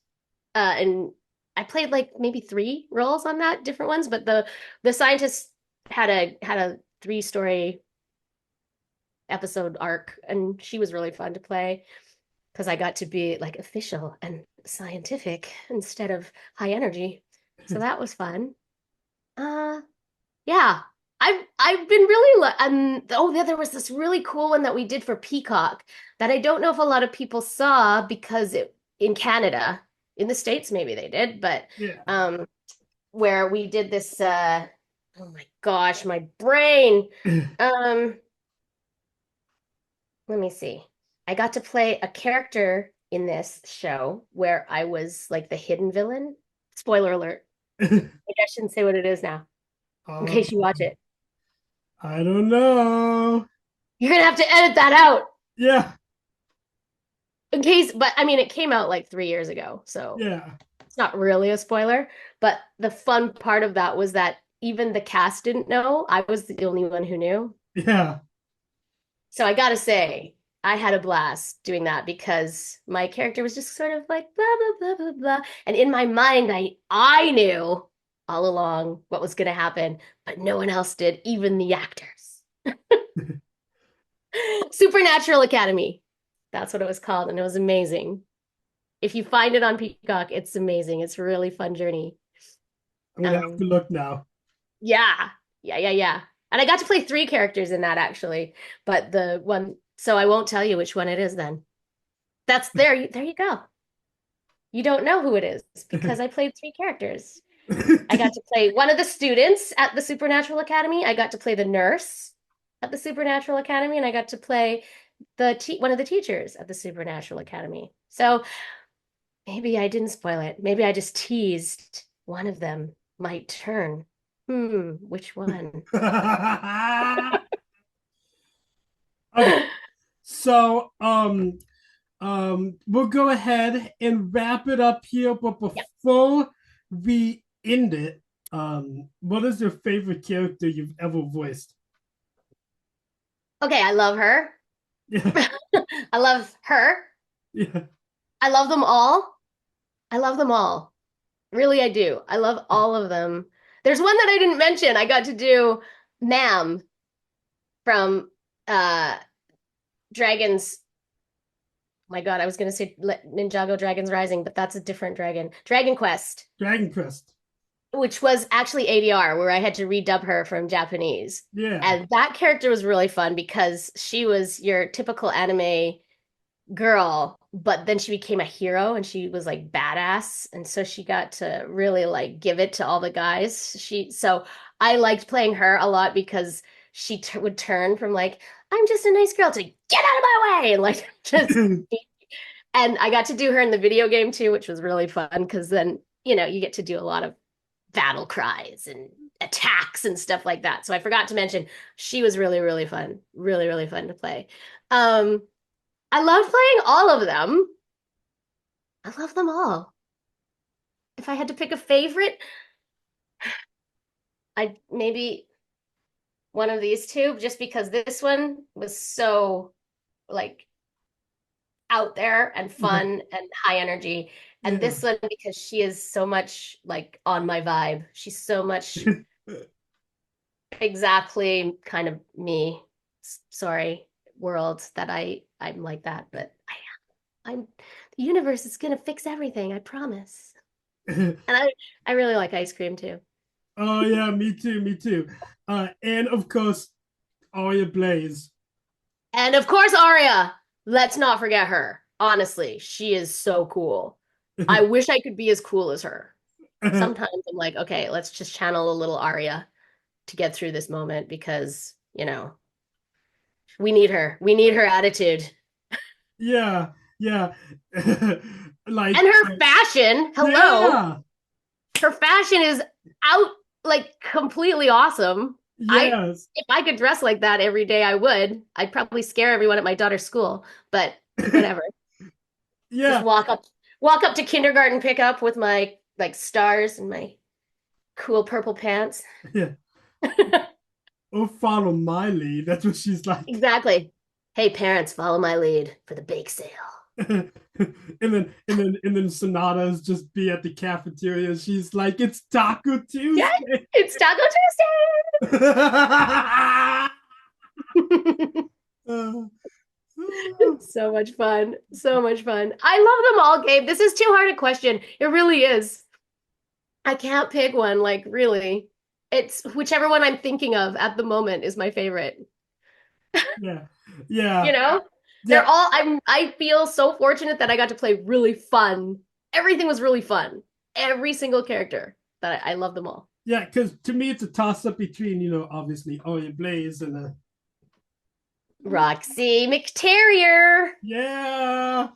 and I played like maybe three roles on that, different ones. But the scientist had a 3 story episode arc, and she was really fun to play because I got to be like official and scientific instead of high energy. So that was fun. Uh, yeah. I've been really oh yeah, there was this really cool one that we did for Peacock that I don't know if a lot of people saw because it in Canada, in the States maybe they did, but Yeah. where we did this oh my gosh, my brain. Um let me see. I got to play a character in this show where I was like the hidden villain. Spoiler alert. Maybe I shouldn't say what it is now in uh, case you watch it. I don't know. You're gonna have to edit that out Yeah. in case, but I mean, it came out like 3 years ago, so Yeah. it's not really a spoiler. But the fun part of that was that even the cast didn't know. I was the only one who knew. Yeah. So I gotta say, I had a blast doing that because my character was just sort of like blah blah blah blah blah. And in my mind, I knew all along what was gonna happen, but no one else did, even the actors. Supernatural Academy. That's what it was called, and it was amazing. If you find it on Peacock, it's amazing. It's a really fun journey. I'm gonna have to Um, look now. yeah, yeah. And I got to play 3 characters in that actually, but the one, so I won't tell you which one it is then. That's there. There you go. You don't know who it is because I played 3 characters. I got to play one of the students at the Supernatural Academy. I got to play the nurse at the Supernatural Academy, and I got to play one of the teachers at the Supernatural Academy. So maybe I didn't spoil it. Maybe I just teased one of them might turn. Which one? Okay. So we'll go ahead and wrap it up here, but Yeah. before we end it, what is your favorite character you've ever voiced? Okay, I love her. Yeah. I love her. Yeah. I love them all. I love them all. Really, I do. I love all of them. There's one that I didn't mention. I got to do Ma'am from uh Dragons. My God, I was gonna say Ninjago Dragons Rising, but that's a different dragon. Dragon Quest, Dragon Quest. which was actually ADR, where I had to redub her from Japanese. Yeah. And that character was really fun because she was your typical anime girl, but then she became a hero and she was like badass. And so she got to really like give it to all the guys. So I liked playing her a lot because she would turn from like, I'm just a nice girl to get out of my way and like just and I got to do her in the video game too, which was really fun because then, you get to do a lot of battle cries and attacks and stuff like that. So I forgot to mention she was really, really fun. Really, really fun to play. Um, I loved playing all of them. I love them all. If I had to pick a favorite, I'd maybe one of these two, just because this one was so like out there and Yeah. fun and high energy. And Yeah. this one, because she is so much like on my vibe. She's so much exactly kind of me. Sorry, world that I'm like that, but I am. The universe is gonna fix everything, I promise. And I really like ice cream too. Oh yeah, me too, me too. And of course, Arya Blaze. And of course, Arya. Let's not forget her. Honestly, she is so cool. I wish I could be as cool as her. Sometimes I'm like, okay, let's just channel a little Arya to get through this moment because, we need her. We need her attitude. Yeah, yeah. Like And her fashion, hello. yeah, Her fashion is out like completely awesome. yes. If I could dress like that every day, I would. I'd probably scare everyone at my daughter's school, but whatever. Just Yeah, walk up to kindergarten pickup with my like stars and my cool purple pants. yeah. Or follow my lead. That's what she's like. Exactly. Hey parents, follow my lead for the bake sale. and then Sonata's just be at the cafeteria. She's like, it's Taco Yeah, Tuesday. it's Taco Tuesday. So much fun. So much fun. I love them all, Gabe. This is too hard a question. It really is. I can't pick one, like really. It's whichever one I'm thinking of at the moment is my favorite. Yeah, yeah, You know? They're yeah, all I feel so fortunate that I got to play really fun. Everything was really fun. Every single character. That I love them all. yeah. Because to me, it's a toss up between obviously Arya Blaze and Roxy McTerrier. yeah,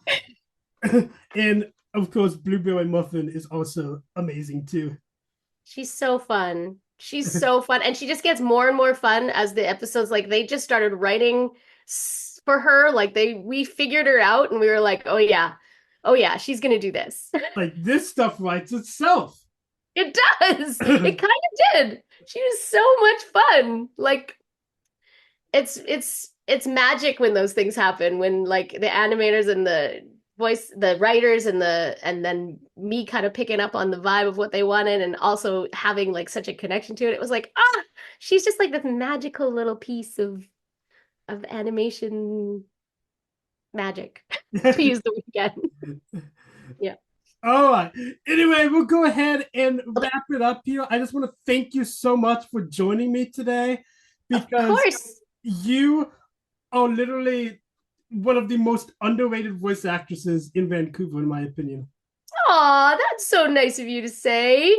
and of course Blueberry Muffin is also amazing too. She's so fun. She's so fun. And she just gets more and more fun as the episodes, like they just started writing for her. Like we figured her out and we were like, oh yeah, she's gonna do this. Like this stuff writes itself. It does. It kind of did. She was so much fun. Like it's magic when those things happen, when like the animators and the writers and then me kind of picking up on the vibe of what they wanted and also having like such a connection to it. It was like, she's just like this magical little piece of animation magic, to use the weekend. Yeah. All right. Anyway, we'll go ahead and wrap it up here. I just want to thank you so much for joining me today Of because course. you are literally one of the most underrated voice actresses in Vancouver, in my opinion. Aw, that's so nice of you to say.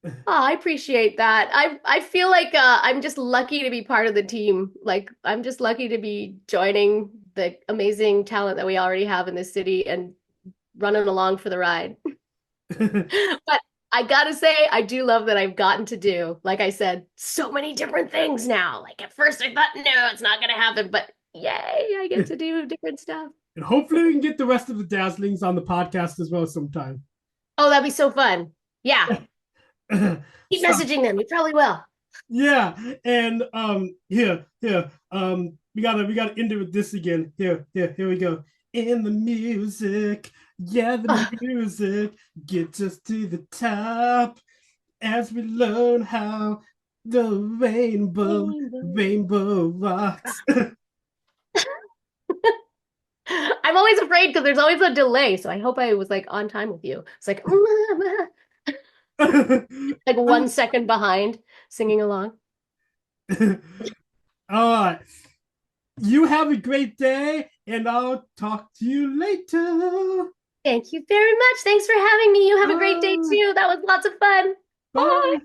Oh, I appreciate that. I feel like I'm just lucky to be part of the team. Like I'm just lucky to be joining the amazing talent that we already have in this city and running along for the ride. But I gotta say, I do love that I've gotten to do, like I said, so many different things now. Like at first I thought, no, it's not gonna happen, but yay, I get to do different stuff. And hopefully we can get the rest of the Dazzlings on the podcast as well sometime. Oh, that'd be so fun. Yeah. Keep So, messaging them. We probably will. yeah, and here, we gotta end it with this again. Here we go. In the music, yeah, the music gets us to the top as we learn how the rainbow rocks. I'm always afraid because there's always a delay. So I hope I was like on time with you. It's like like 1 second behind singing along. All right. You have a great day, and I'll talk to you later. Thank you very much. Thanks for having me. You have a great day too. That was lots of fun. Bye. Bye.